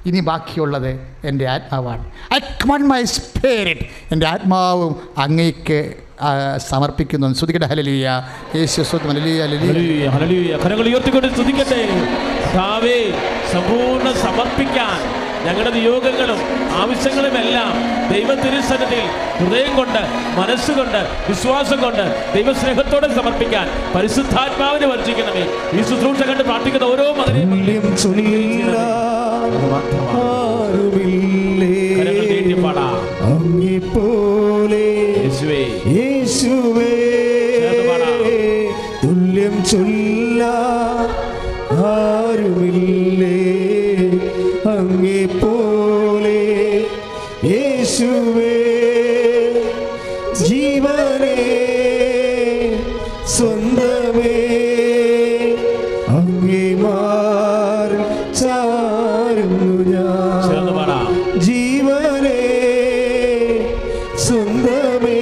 ഇനി ബാക്കിയുള്ളത് എൻ്റെ ആത്മാവാണ്. ഐ കമാൻഡ് മൈ സ്പിരിറ്റ്, എൻ്റെ ആത്മാവും അങ്ങേക്ക് സമർപ്പിക്കുന്നു. സ്തുതിക്കട്ടെ. ഹല്ലേലൂയ. യേശു സ്തുതി. ഹല്ലേലൂയ, ഹല്ലേലൂയ, ഹല്ലേലൂയ. കരങ്ങൾ ഉയർത്തിക്കൊണ്ട് സ്തുതിക്കട്ടെ. കർത്താവേ, സമ്പൂർണ്ണ സമർപ്പിക്കാൻ ഞങ്ങളുടെ നിയോഗങ്ങളും ആവശ്യങ്ങളുമെല്ലാം ദൈവത്തിരുസന്നിധിയിൽ ഹൃദയം കൊണ്ട്, മനസ്സുകൊണ്ട്, വിശ്വാസം കൊണ്ട്, ദൈവസ്നേഹത്തോടെ സമർപ്പിക്കാൻ പരിശുദ്ധാത്മാവിനെ വർഷിക്കണമേ. ഈ ശുശ്രൂഷ കണ്ട് പ്രാർത്ഥിക്കുന്ന ഓരോ മകനെയും തുല്യം ചൊല്ല ആരുമില്ലേ അങ്ങേ പോലെ യേശുവേ. ജീവനേ സ്വന്തമേ അങ്ങേ മാറിൽ ചാരുന്നു ഞാൻ. ജീവനേ സ്വന്തമേ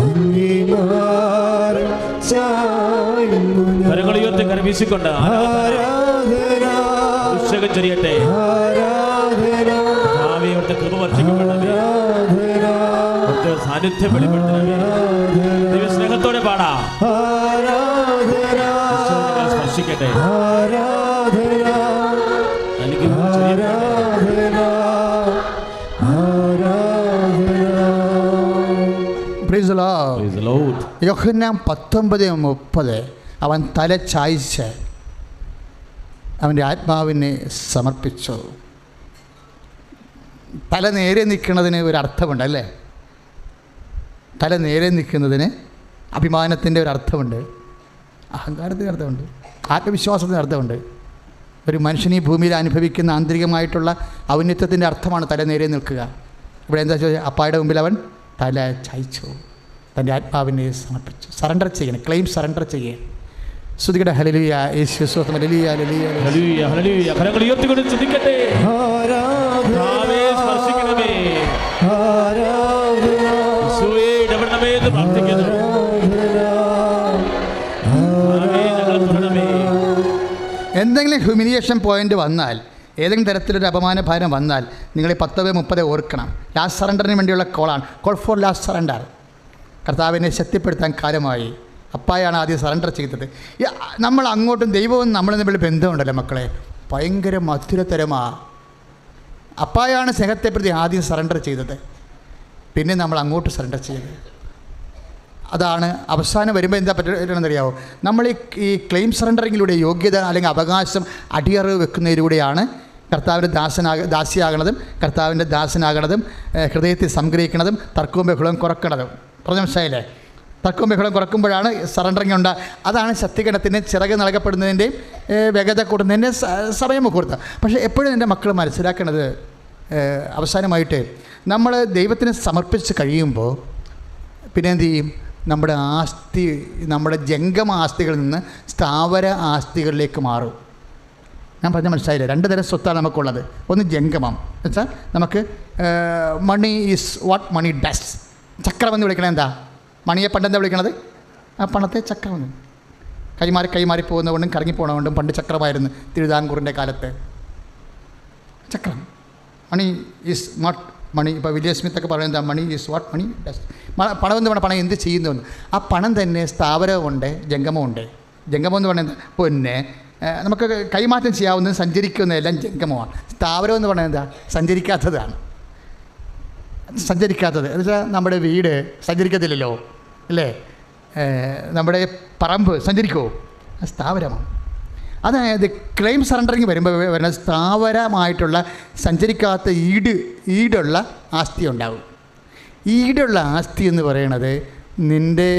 അങ്ങേ മാറിൽ ചാരുന്നു ഞാൻ. കരങ്ങൾ ഉയർത്തി കരവീശിക്കൊണ്ട് ചൊരിയട്ടെ. കൃപ വർഷിക്കപ്പെടണമേ. സാന്നിധ്യം വെളിപ്പെടുത്തണമേ. ദൈവസ്നേഹത്തോടെ പാടാം. സ്പർശിക്കട്ടെ. യോഹന്നാൻ 19:30 അവൻ തല ചായ്ച്ച് അവൻ്റെ ആത്മാവിനെ സമർപ്പിച്ചു. തല നേരെ നിൽക്കുന്നതിന് ഒരർത്ഥമുണ്ടല്ലേ? തല നേരെ നിൽക്കുന്നതിന് അഭിമാനത്തിൻ്റെ ഒരു അർത്ഥമുണ്ട്, അഹങ്കാരത്തിൻ്റെ അർത്ഥമുണ്ട്, ആത്മവിശ്വാസത്തിൻ്റെ അർത്ഥമുണ്ട്. ഒരു മനുഷ്യൻ ഈ ഭൂമിയിൽ അനുഭവിക്കുന്ന ആന്തരികമായിട്ടുള്ള ഔന്നത്യത്തിൻ്റെ അർത്ഥമാണ് തല നേരെ നിൽക്കുക. ഇവിടെ എന്താ ചോദിച്ചാൽ അപ്പായുടെ മുമ്പിൽ അവൻ തല ചായ്ച്ചു, തൻ്റെ ആത്മാവിനെ സമർപ്പിച്ചു. സറണ്ടർ ചെയ്യണം, ക്ലെയിം സറണ്ടർ ചെയ്യണം. സ്തുതിക്കട്ടെ. ഹല്ലേലൂയ. യേശു സ്തോത്രം. ഹല്ലേലൂയ, ഹല്ലേലൂയ, ഹല്ലേലൂയ, ഹല്ലേലൂയ. കരങ്ങൾ ഉയർത്തിക്കൊണ്ട് സ്തുതിക്കട്ടെ. കർത്താവേ, സ്പർശിക്കണമേ. യേശുവേ, ഇടപെടണമേ എന്ന് പ്രാർത്ഥിക്കുന്നു. കർത്താവേ, ഞങ്ങളെ തൊടണമേ. എന്തെങ്കിലും ഹ്യൂമിലിയേഷൻ പോയിന്റ് വന്നാൽ, ഏതെങ്കിലും തരത്തിലൊരു അപമാന ഭാരം വന്നാൽ, നിങ്ങൾ 10-30 ഓർക്കണം. ലാസ്റ്റ് സറണ്ടറിന് വേണ്ടിയുള്ള കോളാണ്. Call for last surrender. കർത്താവിനെ ശക്തിപ്പെടുത്താൻ കാലമായി. അപ്പായാണ് ആദ്യം സറണ്ടർ ചെയ്തത്. നമ്മൾ അങ്ങോട്ടും ദൈവവും നമ്മളും തമ്മിൽ ബന്ധമുണ്ടല്ലോ മക്കളെ, ഭയങ്കര മധുരതരമാണ്. അപ്പായാണ് സ്നേഹത്തെ പ്രതി ആദ്യം സറണ്ടർ ചെയ്തത്, പിന്നെ നമ്മൾ അങ്ങോട്ട് സറണ്ടർ ചെയ്തത്. അതാണ് അവസാനം വരുമ്പോൾ എന്താ പറ്റുന്നതെന്നറിയാവോ? നമ്മൾ ഈ ക്ലെയിം സറണ്ടറിങ്ങിലൂടെ യോഗ്യത അല്ലെങ്കിൽ അവകാശം അടിയറവ് വെക്കുന്നതിലൂടെയാണ് കർത്താവിൻ്റെ ദാസിയാകണതും കർത്താവിൻ്റെ ദാസനാകണതും ഹൃദയത്തിൽ സംഗ്രഹിക്കുന്നതും തർക്കവും ബഹളവും കുറക്കണതും. പറഞ്ഞ മനസ്സിലായില്ലേ? തർക്കവും ബഹളവും കുറക്കുമ്പോഴാണ് സറണ്ടറിങ് ഉണ്ടാകുക. അതാണ് ശക്തിഗണത്തിന് ചിറക് നൽകപ്പെടുന്നതിൻ്റെയും വേഗത കൂടുന്നതിൻ്റെ സമയം മുഹൂർത്തം. പക്ഷേ എപ്പോഴും എൻ്റെ മക്കൾ മനസ്സിലാക്കേണ്ടത്, അവസാനമായിട്ട് നമ്മൾ ദൈവത്തിന് സമർപ്പിച്ച് കഴിയുമ്പോൾ പിന്നെ എന്തു ചെയ്യും? നമ്മുടെ ആസ്തി, നമ്മുടെ ജംഗമ ആസ്തികളിൽ നിന്ന് സ്ഥാവര ആസ്തികളിലേക്ക് മാറും. ഞാൻ പറഞ്ഞ മനസ്സിലായില്ലേ? 2 തരം സ്വത്താണ് നമുക്കുള്ളത്. ഒന്ന് ജംഗമം, എന്നുവെച്ചാൽ നമുക്ക് money is what money does. ചക്രമെന്ന് വിളിക്കണത് എന്താ? മണിയെ പണ്ടെന്താ വിളിക്കണത്? ആ പണത്തെ ചക്രമെന്ന്. കൈമാറി പോകുന്നതുകൊണ്ടും കറങ്ങിപ്പോണതുകൊണ്ടും പണ്ട് ചക്രമായിരുന്നു തിരുവിതാംകൂറിൻ്റെ കാലത്ത്. ചക്രം. Money is not money. ഇപ്പോൾ വില്യം സ്മിത്തൊക്കെ പറയുന്നത് money is what money does. പണം എന്ന് പറഞ്ഞാൽ പണം എന്ത് ചെയ്യുന്നുവെന്ന്. ആ പണം തന്നെ സ്ഥാവരമുണ്ട്, ജംഗമമുണ്ട്. ജംഗമം എന്ന് പറയുന്നത് പൊന്നെ നമുക്ക് കൈമാറ്റം ചെയ്യാവുന്നതും സഞ്ചരിക്കുന്നതെല്ലാം ജംഗമമാണ്. സ്ഥാവരം എന്ന് പറയുന്നത് എന്താ? സഞ്ചരിക്കാത്തതാണ്. സഞ്ചരിക്കാത്തത് എന്ന് വെച്ചാൽ നമ്മുടെ വീട് സഞ്ചരിക്കത്തില്ലല്ലോ, അല്ലേ? നമ്മുടെ പറമ്പ് സഞ്ചരിക്കുമോ? സ്ഥാവരമാണ്. അതായത് ക്ലെയിം സറണ്ടറിങ് വരുമ്പോൾ വരുന്ന സ്ഥാവരമായിട്ടുള്ള സഞ്ചരിക്കാത്ത ഈടുള്ള ആസ്തി ഉണ്ടാകും. ഈടുള്ള ആസ്തി എന്ന് പറയുന്നത് നിൻ്റെ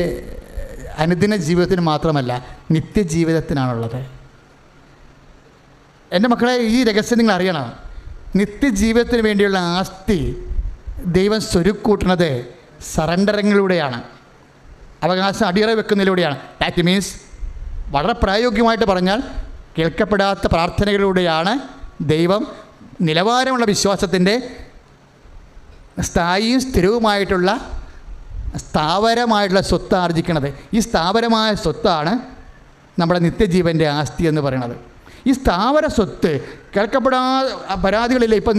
അനുദിന ജീവിതത്തിന് മാത്രമല്ല, നിത്യജീവിതത്തിനാണുള്ളത്. എൻ്റെ മക്കളെ, ഈ രഹസ്യം നിങ്ങൾ അറിയണം. നിത്യജീവിതത്തിന് വേണ്ടിയുള്ള ആസ്തി ദൈവം സ്വരുക്കൂട്ടുന്നത് സറണ്ടറിങ്ങിലൂടെയാണ്, അവകാശം അടിയറ വെക്കുന്നതിലൂടെയാണ്. ദാറ്റ് മീൻസ് വളരെ പ്രായോഗികമായിട്ട് പറഞ്ഞാൽ കേൾക്കപ്പെടാത്ത പ്രാർത്ഥനകളിലൂടെയാണ് ദൈവം നിലവാരമുള്ള വിശ്വാസത്തിൻ്റെ സ്ഥായിയും സ്ഥിരവുമായിട്ടുള്ള സ്ഥാവരമായിട്ടുള്ള സ്വത്ത് ആർജിക്കുന്നത്. ഈ സ്ഥാവരമായ സ്വത്താണ് നമ്മുടെ നിത്യജീവൻ്റെ ആസ്തി എന്ന് പറയുന്നത്. ഈ സ്ഥാവര സ്വത്ത് കേൾക്കപ്പെടാതെ പരാതികളില്ല. ഇപ്പം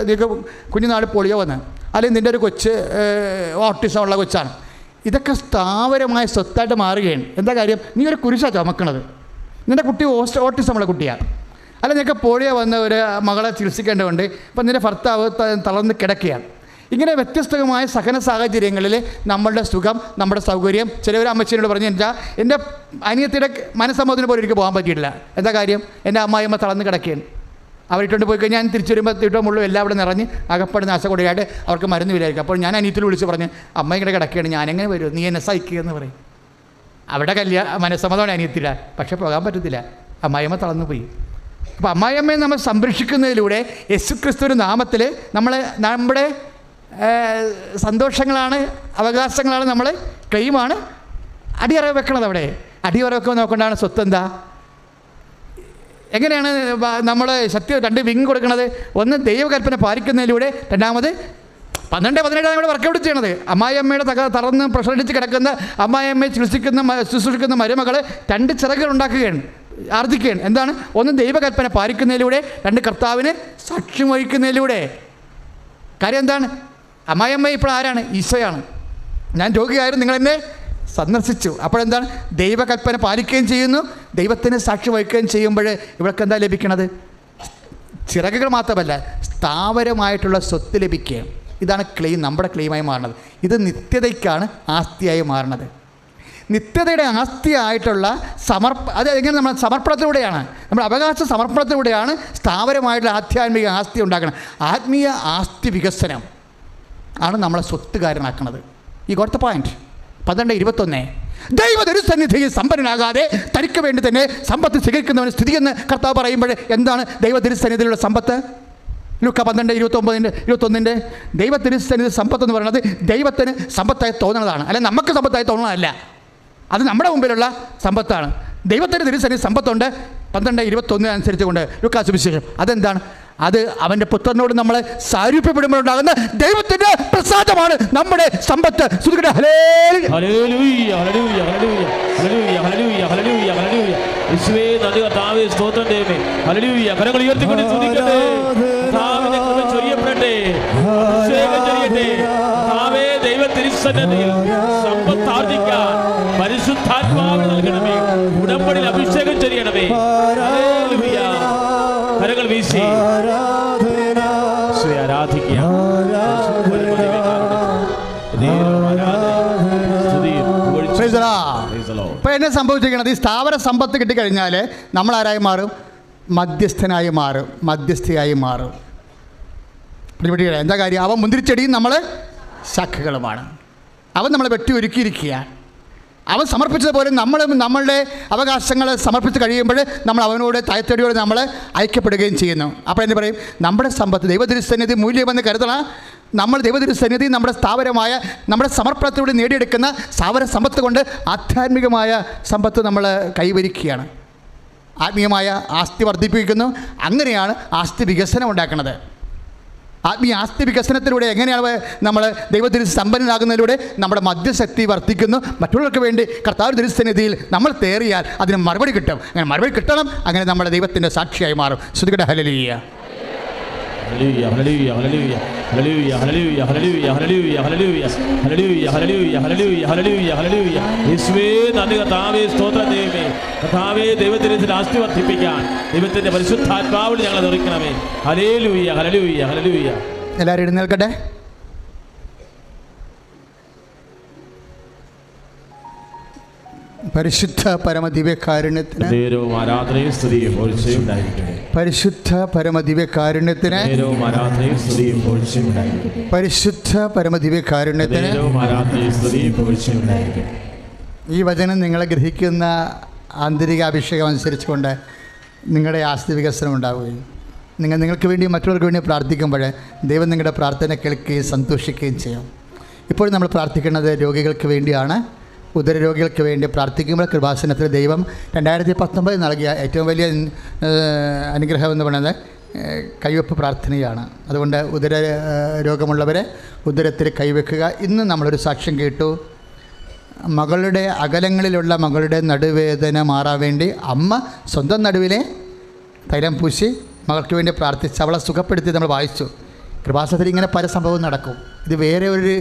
നീക്ക് കുഞ്ഞുനാൾ പോളിയോ വന്ന്, അല്ലെങ്കിൽ നിൻ്റെ ഒരു കൊച്ച് ഓട്ടിസം ഉള്ള കൊച്ചാണ്. ഇതൊക്കെ സ്ഥാവരമായ സ്വത്തായിട്ട് മാറുകയാണ്. എന്താ കാര്യം? നീ ഒരു കുരിശാണ് ചുമക്കണത്. നിൻ്റെ കുട്ടി ഓട്ടിസമുള്ള കുട്ടിയാണ്. അല്ല, നിനക്ക് പോളിയോ വന്ന ഒരു മകളെ ചികിത്സിക്കേണ്ടതുണ്ട്. ഇപ്പം നിൻ്റെ ഭർത്താവ് തളർന്ന് കിടക്കുകയാണ്. ഇങ്ങനെ വ്യത്യസ്തമായ സഹന സാഹചര്യങ്ങളിൽ നമ്മളുടെ സുഖം, നമ്മുടെ സൗകര്യം. ചിലവർ അമ്മച്ചീനോട് പറഞ്ഞു, എൻ്റെ അനിയത്തിയുടെ മനസ്സമ്മതത്തിന് പോലും എനിക്ക് പോകാൻ പറ്റിയിട്ടില്ല. എന്താ കാര്യം? എൻ്റെ അമ്മായിയമ്മ തളർന്ന് കിടക്കുകയാണ്. അവരിട്ടുകൊണ്ട് പോയി കഴിഞ്ഞാൽ ഞാൻ തിരിച്ചു വരുമ്പോൾ തിട്ടോ മുള്ളും എല്ലാം അവിടെ നിറഞ്ഞ് അകപ്പെടുന്ന ആശകൂടിയായിട്ട് അവർക്ക് മരുന്ന് വിലായിരിക്കും. അപ്പോൾ ഞാൻ അനിയത്തിൽ വിളിച്ച് പറഞ്ഞ്, അമ്മ ഇങ്ങനെ കിടക്കുകയാണ്, ഞാനെങ്ങനെ വരും? നീ എന്നെ സഹിക്കുക എന്ന് പറയും. അവിടെ മനസ്സമ്മതമാണ് അനിയത്തില്ല, പക്ഷേ പോകാൻ പറ്റത്തില്ല. അമ്മായിയമ്മ തളർന്നു പോയി. അപ്പോൾ അമ്മായിയമ്മയെ നമ്മൾ സംരക്ഷിക്കുന്നതിലൂടെ യേശുക്രിസ്തുവിൻ്റെ നാമത്തിൽ നമ്മുടെ സന്തോഷങ്ങളാണ്, അവകാശങ്ങളാണ്, നമ്മൾ ക്ലെയിമാണ് അടിയറ വെക്കണത്. അവിടെ അടിയറ വെക്കുക നോക്കൊണ്ടാണ് സ്വത്ത് എന്താ, എങ്ങനെയാണ് നമ്മൾ സത്യം 2 വിങ് കൊടുക്കുന്നത്? ഒന്ന് ദൈവകൽപ്പന പാലിക്കുന്നതിലൂടെ, രണ്ടാമത് 12-17 നമ്മുടെ വർക്കൗട്ട് ചെയ്യണത്. അമ്മായിയമ്മയുടെ തളർന്ന് പ്രഷറടിച്ച് കിടക്കുന്ന അമ്മായിയമ്മയെ ശുശ്രൂഷിക്കുന്ന മരുമകൾ 2 ചിറകുകൾ ഉണ്ടാക്കുകയാണ്, ആർജിക്കുകയാണ്. എന്താണ്? ഒന്ന് ദൈവകൽപ്പന പാലിക്കുന്നതിലൂടെ, 2 കർത്താവിന് സാക്ഷ്യം വഹിക്കുന്നതിലൂടെ. കാര്യം എന്താണ്? അമ്മായിയമ്മ ഇപ്പോൾ ആരാണ്? ഈശോയാണ്. ഞാൻ രോഗിയായിരുന്നു, നിങ്ങളെന്നെ സന്ദർശിച്ചു. അപ്പോഴെന്താണ്? ദൈവകൽപ്പന പാലിക്കുകയും ചെയ്യുന്നു, ദൈവത്തിന് സാക്ഷി വഹിക്കുകയും ചെയ്യുമ്പോൾ ഇവർക്ക് എന്താ ലഭിക്കണത്? ചിറകുകൾ മാത്രമല്ല, സ്ഥാവരമായിട്ടുള്ള സ്വത്ത് ലഭിക്കുകയും. ഇതാണ് ക്ലെയിം, നമ്മുടെ ക്ലെയിമായി മാറുന്നത്. ഇത് നിത്യതയ്ക്കാണ് ആസ്തിയായി മാറുന്നത്. നിത്യതയുടെ ആസ്തിയായിട്ടുള്ള അത് എങ്ങനെ? നമ്മൾ സമർപ്പണത്തിലൂടെയാണ്, നമ്മുടെ അവകാശ സമർപ്പണത്തിലൂടെയാണ് സ്ഥാവരമായിട്ടുള്ള ആധ്യാത്മിക ആസ്തി ഉണ്ടാക്കുന്നത്. ആത്മീയ ആസ്തി വികസനം ആണ് നമ്മളെ സ്വത്തുകാരനാക്കുന്നത്. ഈ ഗോട്ട് ദ പോയിന്റ്. 12:21 ദൈവ തിരുസന്നിധിയിൽ സമ്പന്നനാകാതെ തനിക്ക് വേണ്ടി തന്നെ സമ്പത്ത് സ്വീകരിക്കുന്നവന് സ്ഥിതിയെന്ന് കർത്താവ് പറയുമ്പോൾ എന്താണ് ദൈവ തിരുസന്നിധിയിലുള്ള സമ്പത്ത്? ലൂക്ക 12:21 ദൈവ തിരുസന്നിധി സമ്പത്ത് എന്ന് പറയുന്നത് ദൈവത്തിന് സമ്പത്തായി തോന്നുന്നതാണ്, അല്ലെ നമുക്ക് സമ്പത്തായി തോന്നുന്നതല്ല. അത് നമ്മുടെ മുമ്പിലുള്ള സമ്പത്താണ്. ദൈവത്തിൻ്റെ തിരുസന്നിധി സമ്പത്തുണ്ട്. 12:21 അനുസരിച്ച് കൊണ്ട് ലൂക്കാ സുവിശേഷം അതെന്താണ്? അത് അവൻ്റെ പുത്രനോട് നമ്മൾ സാരൂപ്യപ്പെടുമ്പോഴുണ്ടാകുന്ന ദൈവത്തിൻ്റെ പ്രസാദമാണ് നമ്മുടെ സമ്പത്ത്. പരിശുദ്ധാത്മാവിനെ നൽകണമേ, ഉടമ്പടിയിൽ അഭിഷേകം ചെയ്യണമേ. കരങ്ങൾ വീശി ആരാധിക്കുക. ഇപ്പം എന്നെ സംഭവിച്ചിരിക്കുന്നത് ഈ സ്ഥാവര സമ്പത്ത് കിട്ടിക്കഴിഞ്ഞാൽ നമ്മൾ ആരായി മാറും? മധ്യസ്ഥനായി മാറും, മധ്യസ്ഥയായി മാറും. എന്താ കാര്യം? അവൻ മുന്തിരിച്ചെടിയും നമ്മൾ ശാഖകളുമാണ്. അവൻ നമ്മളെ വെട്ടി ഒരുക്കിയിരിക്കുകയാണ്. അവൻ സമർപ്പിച്ചതുപോലെ നമ്മളുടെ അവകാശങ്ങൾ സമർപ്പിച്ച് കഴിയുമ്പോൾ നമ്മൾ അവനോട് താഴ്ത്തടിയോടെ നമ്മൾ ഐക്യപ്പെടുകയും ചെയ്യുന്നു. അപ്പോൾ എന്ന് പറയും നമ്മുടെ സമ്പത്ത് ദൈവതിരുസന്നിധി മൂല്യമെന്ന് കരുതണം. നമ്മൾ ദൈവതിരുസന്നിധി നമ്മുടെ സ്ഥാവരമായ നമ്മുടെ സമർപ്പണത്തിലൂടെ നേടിയെടുക്കുന്ന സ്ഥാവര സമ്പത്ത് കൊണ്ട് ആധ്യാത്മികമായ സമ്പത്ത് നമ്മൾ കൈവരിക്കുകയാണ്. ആത്മീയമായ ആസ്തി വർദ്ധിപ്പിക്കുന്നു. അങ്ങനെയാണ് ആസ്തി വികസനം ഉണ്ടാക്കുന്നത്. ആത്മീയ ആസ്തി വികസനത്തിലൂടെ എങ്ങനെയാണ് നമ്മൾ ദൈവത്തിന് സമ്പന്നനാകുന്നതിലൂടെ നമ്മുടെ മധ്യശക്തി വർദ്ധിക്കുന്നു. മറ്റുള്ളവർക്ക് വേണ്ടി കർത്താവ് തിരുസന്നിധിയിൽ നമ്മൾ തേറിയാൽ അതിന് മറുപടി കിട്ടും. അങ്ങനെ മറുപടി കിട്ടണം. അങ്ങനെ നമ്മുടെ ദൈവത്തിൻ്റെ സാക്ഷിയായി മാറും. ശ്രുതികട ഹല്ലേലൂയ. ഹല്ലേലൂയ ഹല്ലേലൂയ ഹല്ലേലൂയ ഹല്ലേലൂയ ഹല്ലേലൂയ ഹല്ലേലൂയ ഹല്ലേലൂയ ഹല്ലേലൂയ ഹല്ലേലൂയ ഹല്ലേലൂയ ഹല്ലേലൂയ ഹല്ലേലൂയ. യേശുവേ നന്ദി കർത്താവേ, സ്തോത്രം ദൈവമേ. കർത്താവേ, ദൈവത്തിൻ്റെ ആസ്തി വർദ്ധിപ്പിക്കാൻ ദൈവത്തിൻ്റെ പരിശുദ്ധാത്മാവിൽ ഞങ്ങളെ നിറയ്ക്കണമേ. ഹല്ലേലൂയ ഹല്ലേലൂയ ഹല്ലേലൂയ. എല്ലാവരും എഴുന്നേൽക്കട്ടെ. പരിശുദ്ധ പരമദിവ്യകാരുണ്യത്തിന് ആരാധനയും സ്തുതിയും പുകഴ്ചയും ഉണ്ടായിരിക്കട്ടെ. പരിശുദ്ധ പരമദിവ്യകാരുണ്യത്തിന് ആരാധനയും സ്തുതിയും പുകഴ്ചയും ഉണ്ടായിരിക്കട്ടെ. പരിശുദ്ധ പരമദിവ്യകാരുണ്യത്തിന് ആരാധനയും സ്തുതിയും പുകഴ്ചയും ഉണ്ടായിരിക്കട്ടെ. ഈ വചനം നിങ്ങളെ ഗ്രഹിക്കുന്ന ആന്തരിക അഭിഷേകം അനുസരിച്ചുകൊണ്ട് നിങ്ങളുടെ ആസ്തി വികസനം ഉണ്ടാവുകയും നിങ്ങൾക്ക് വേണ്ടി മറ്റുള്ളവർക്ക് വേണ്ടി പ്രാർത്ഥിക്കുമ്പോൾ ദൈവം നിങ്ങളുടെ പ്രാർത്ഥന കേൾക്കുകയും സന്തോഷിക്കുകയും ചെയ്യും. ഇപ്പോൾ നമ്മൾ പ്രാർത്ഥിക്കുന്നത് രോഗികൾക്ക് വേണ്ടിയാണ്. ഉദരരോഗികൾക്ക് വേണ്ടി പ്രാർത്ഥിക്കുമ്പോൾ കൃപാസനത്തിൽ ദൈവം 2019 നൽകിയ ഏറ്റവും വലിയ അനുഗ്രഹം എന്ന് പറയുന്നത് കൈവെപ്പ് പ്രാർത്ഥനയാണ്. അതുകൊണ്ട് ഉദര രോഗമുള്ളവരെ ഉദരത്തിൽ കൈവെക്കുക. ഇന്ന് നമ്മളൊരു സാക്ഷ്യം കേട്ടു. മകളുടെ അകലങ്ങളിലുള്ള മകളുടെ നടുവേദന മാറാൻ വേണ്ടി അമ്മ സ്വന്തം നടുവിലെ തൈലം പൂശി മകൾക്ക് വേണ്ടി പ്രാർത്ഥിച്ച് അവളെ സുഖപ്പെടുത്തി നമ്മൾ വായിച്ചു. കൃപാസനത്തിൽ ഇങ്ങനെ പല സംഭവം നടക്കും. ഇത് വേറെ ഒരു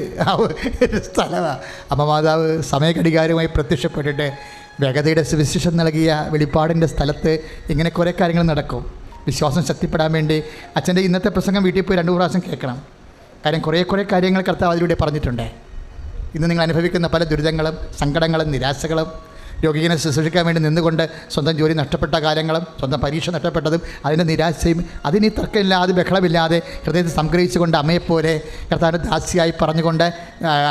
സ്ഥലമാണ്. അമ്മ മാതാവ് സമയഘടികാരമായി പ്രത്യക്ഷപ്പെട്ടിട്ട് വേഗതയുടെ സുവിശേഷം നൽകിയ വെളിപ്പാടിൻ്റെ സ്ഥലത്ത് ഇങ്ങനെ കുറേ കാര്യങ്ങൾ നടക്കും. വിശ്വാസം ശക്തിപ്പെടാൻ വേണ്ടി അച്ഛൻ്റെ ഇന്നത്തെ പ്രസംഗം വീട്ടിൽ പോയി 2 പ്രാവശ്യം കേൾക്കണം. കാര്യം കുറേ കാര്യങ്ങൾ കർത്താവ് അതിലൂടെ പറഞ്ഞിട്ടുണ്ട്. ഇന്ന് നിങ്ങൾ അനുഭവിക്കുന്ന പല ദുരിതങ്ങളും സങ്കടങ്ങളും നിരാശകളും രോഗിയെ ശുശ്രൂഷിക്കാൻ വേണ്ടി നിന്നുകൊണ്ട് സ്വന്തം ജോലി നഷ്ടപ്പെട്ട കാലങ്ങളും സ്വന്തം പരീക്ഷ നഷ്ടപ്പെട്ടതും അതിൻ്റെ നിരാശയും അതിന് തർക്കമില്ലാതെ ബഹളമില്ലാതെ ഹൃദയത്തെ സംഗ്രഹിച്ചുകൊണ്ട് അമ്മയെപ്പോലെ കർത്താവിൻ്റെ ദാസിയായി പറഞ്ഞുകൊണ്ട്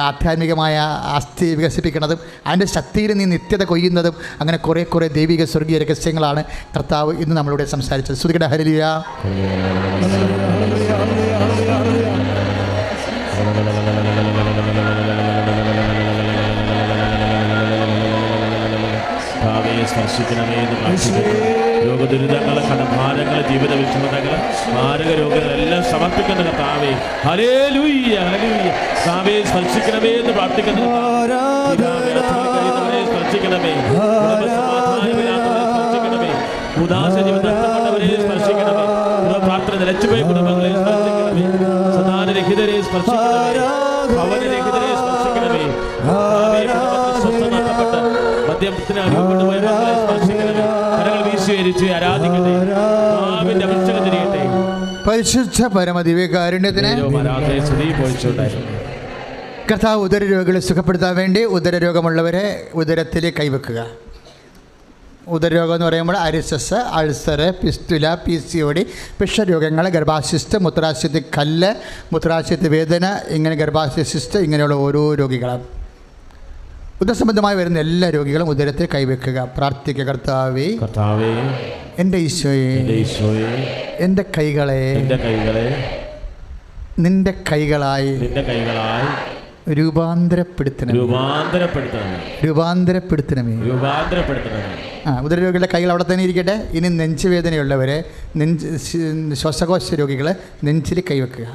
ആധ്യാത്മികമായ ആസ്തി വികസിപ്പിക്കുന്നതും അതിൻ്റെ ശക്തിയിൽ നീ നിത്യത കൊയ്യുന്നതും അങ്ങനെ കുറേ ദൈവിക സ്വർഗീയ രഹസ്യങ്ങളാണ് കർത്താവ് ഇന്ന് നമ്മളിവിടെ സംസാരിച്ചത്. സ്തുതിക്കട്ടെ. ഹല്ലേലൂയ. സ്പർശിക്കണമേ എന്ന് പ്രാർത്ഥിക്കുന്നു. രോഗദുരിതങ്ങൾ, കടഭാരങ്ങൾ, ജീവിത വിഷമതകൾ, മാരക രോഗങ്ങളെല്ലാം സമർപ്പിക്കുന്ന കർത്താവേ. ഹല്ലേലൂയ ഹല്ലേലൂയ. കർത്താവേ, സ്പർശിക്കണമേ എന്ന് പ്രാർത്ഥിക്കുന്നു. സ്പർശിക്കണമേ. കുടുംബസമാധാനമില്ലാത്തവരെ സ്പർശിക്കണമേ. ഉദാസ ജീവിതം നഷ്ടപ്പെട്ടവരെ സ്പർശിക്കണമേ. പ്രാർത്ഥന നിലച്ചുപോയ കുടുംബങ്ങളെ സ്പർശിക്കണമേ. സദാനരഹിതരെ സ്പർശിക്കണമേ. ഭവനരഹിതരെ സ്പർശിക്കണമേ. സ്വസ്ഥ നഷ്ടപ്പെട്ട മദ്യത്തിന് അടിമപ്പെട്ടുപോയ മക്കളെ സ്പർശിക്കണമേ. കരങ്ങൾ വീശുവരിച്ച് ആരാധിക്കട്ടെ. ആവിന്റെ അഭിഷേകം തിരിയട്ടെ. പരിശുദ്ധ പരമദിവ്യകാരുണ്യത്തിന് കർത്താവ് ഉദരരോഗികളെ സുഖപ്പെടുത്താൻ വേണ്ടി ഉദരരോഗമുള്ളവരെ ഉദരത്തിൽ കൈവെക്കുക. ഉദരരോഗം എന്ന് പറയുമ്പോൾ അരിസസ്, അൾസർ, പിസ്തുല, PCOD, പിഷരോഗങ്ങൾ, ഗർഭാശയസ്ഥ, മൂത്രാശയത്തിൽ കല്ല്, മൂത്രാശയത്തിൽ വേദന, ഇങ്ങനെ ഗർഭാശയസ്ഥ, ഇങ്ങനെയുള്ള ഓരോ രോഗികളും ഉദരസംബന്ധമായി വരുന്ന എല്ലാ രോഗികളും ഉദരത്തിൽ കൈവെക്കുക. പ്രാർത്ഥിക്കുക. കർത്താവേ, എൻ്റെ ഈശോയെ, എൻ്റെ കൈകളെ നിന്റെ കൈകളായി രൂപാന്തരപ്പെടുത്തണമേ. ഉദരരോഗികളുടെ കൈകൾ അവിടെ തന്നെ ഇരിക്കട്ടെ. ഇനി നെഞ്ചുവേദനയുള്ളവർ, ശ്വാസകോശ രോഗികൾ നെഞ്ചിൽ കൈവെക്കുക.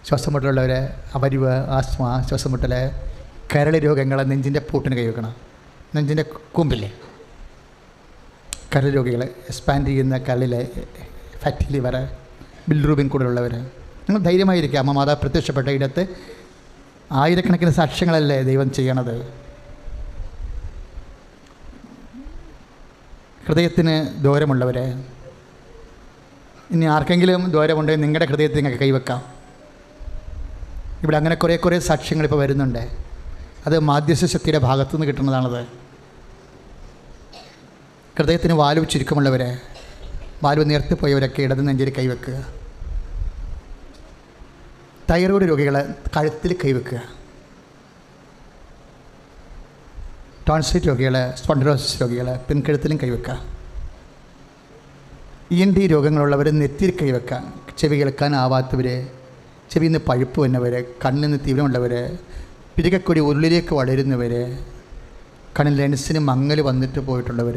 ശ്വാസമുട്ടലുള്ളവർ, അപരിവ്, ആസ്മ, ശ്വാസമുട്ടൽ, കരൾ രോഗങ്ങൾ നെഞ്ചിൻ്റെ പൂട്ടിന് കൈവെക്കണം. നെഞ്ചിൻ്റെ കൂമ്പില്ലേ, കരൾ രോഗികൾ, എക്സ്പാൻഡ് ചെയ്യുന്ന കരളിലെ ഫാറ്റി ലിവർ, ബിൽറൂബിൻ കൂടുതലുള്ളവർ, നിങ്ങൾ ധൈര്യമായിരിക്കുക. അമ്മ മാതാ പ്രത്യക്ഷപ്പെട്ട ഇടത്ത് ആയിരക്കണക്കിന് സാക്ഷ്യങ്ങളല്ലേ ദൈവം ചെയ്യണത്. ഹൃദയത്തിന് ദൂരമുള്ളവർ, ഇനി ആർക്കെങ്കിലും ദൂരമുണ്ടെങ്കിൽ നിങ്ങളുടെ ഹൃദയത്തിൽ നിങ്ങൾക്ക് കൈവെക്കാം. ഇവിടെ അങ്ങനെ കുറേ സാക്ഷ്യങ്ങൾ ഇപ്പോൾ വരുന്നുണ്ട്. അത് മാധ്യസ്ഥ ശക്തിയുടെ ഭാഗത്തുനിന്ന് കിട്ടുന്നതാണത്. ഹൃദയത്തിന് വാൽവ് ചുരുക്കമുള്ളവർ, വാൽവ് നേർത്തിപ്പോയവരൊക്കെ ഇടത് നെഞ്ചിൽ കൈവെക്കുക. തൈറോയ്ഡ് രോഗികൾ കഴുത്തിൽ കൈവെക്കുക. ടോൺസിലൈറ്റ് രോഗികൾ, സ്പോണ്ടിലോസിസ് രോഗികൾ പിൻകഴുത്തിലും കൈവെക്കുക. ENT രോഗങ്ങളുള്ളവർ നെറ്റിയിൽ കൈവെക്കുക. ചെവി കേൾക്കാനാവാത്തവർ, ചെവിയിൽ നിന്ന് പഴുപ്പ് വന്നവർ, കണ്ണിൽ നിന്ന് തീവ്രമുള്ളവർ, പിരികക്കൊടി ഉള്ളിലേക്ക് വളരുന്നവർ, കണ്ണിൽ ലെൻസിന് മങ്ങൽ വന്നിട്ട് പോയിട്ടുള്ളവർ,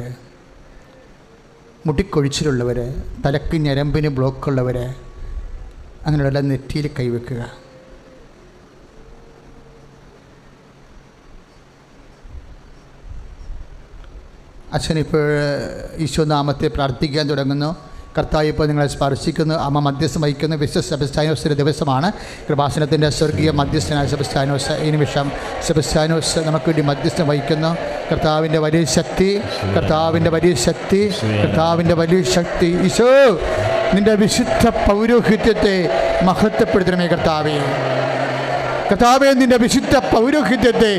മുട്ടിക്കൊഴിച്ചിലുള്ളവർ, തലക്ക് ഞരമ്പിന് ബ്ലോക്കുള്ളവർ, അങ്ങനെയുള്ള നെറ്റിയിൽ കൈവെക്കുക. അച്ഛനിപ്പോൾ ഈശോ നാമത്തെ പ്രാർത്ഥിക്കാൻ തുടങ്ങുന്നു. കർത്താവ് ഇപ്പോൾ നിങ്ങളെ സ്പർശിക്കുന്നു. അമ്മ മധ്യസ്ഥം വഹിക്കുന്ന വിശുദ്ധ സെബസ്ത്യാനോസിൻ്റെ ദിവസമാണ്. കൃപാസനത്തിൻ്റെ സ്വർഗീയ മധ്യസ്ഥനായ സെബസ്ത്യാനോസ്, ഈ നിമിഷം സെബസ്ത്യാനോസ് നമുക്ക് വേണ്ടി മധ്യസ്ഥം വഹിക്കുന്നു. കർത്താവിൻ്റെ വലിയ ശക്തി, കർത്താവിൻ്റെ വലിയ ശക്തി, കർത്താവിൻ്റെ വലിയ ശക്തി. ഈശോ, നിൻ്റെ വിശുദ്ധ പൗരോഹിത്യത്തെ മഹത്വപ്പെടുത്തണമേ കർത്താവേ. കർത്താവേ, നിൻ്റെ വിശുദ്ധ പൗരോഹിത്യത്തെ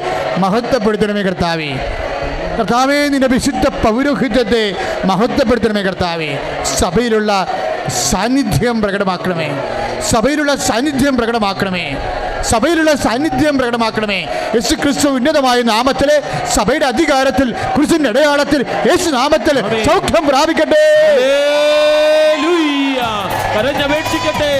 മഹത്വപ്പെടുത്തണമേ കർത്താവേ. കർത്താവേ, നിൻ്റെ വിശുദ്ധ പൗരോഹിത്യത്തെ മഹത്വപ്പെടുത്തണമേ കർത്താവേ. സഭയിലുള്ള സാന്നിധ്യം പ്രകടമാക്കണമേ. സഭയിലുള്ള സാന്നിധ്യം പ്രകടമാക്കണമേ. സഭയിലുള്ള സാന്നിധ്യം പ്രകടമാക്കണമേ. യേശു ക്രിസ്തു ഉന്നതമായ നാമത്തിൽ, സഭയുടെ അധികാരത്തിൽ, ക്രിസ്തുവിന്റെ അടയാളത്തിൽ, യേശു നാമത്തിൽ സൗഖ്യം പ്രാപിക്കട്ടെ. കരഞ്ഞപേക്ഷിക്കട്ടെ.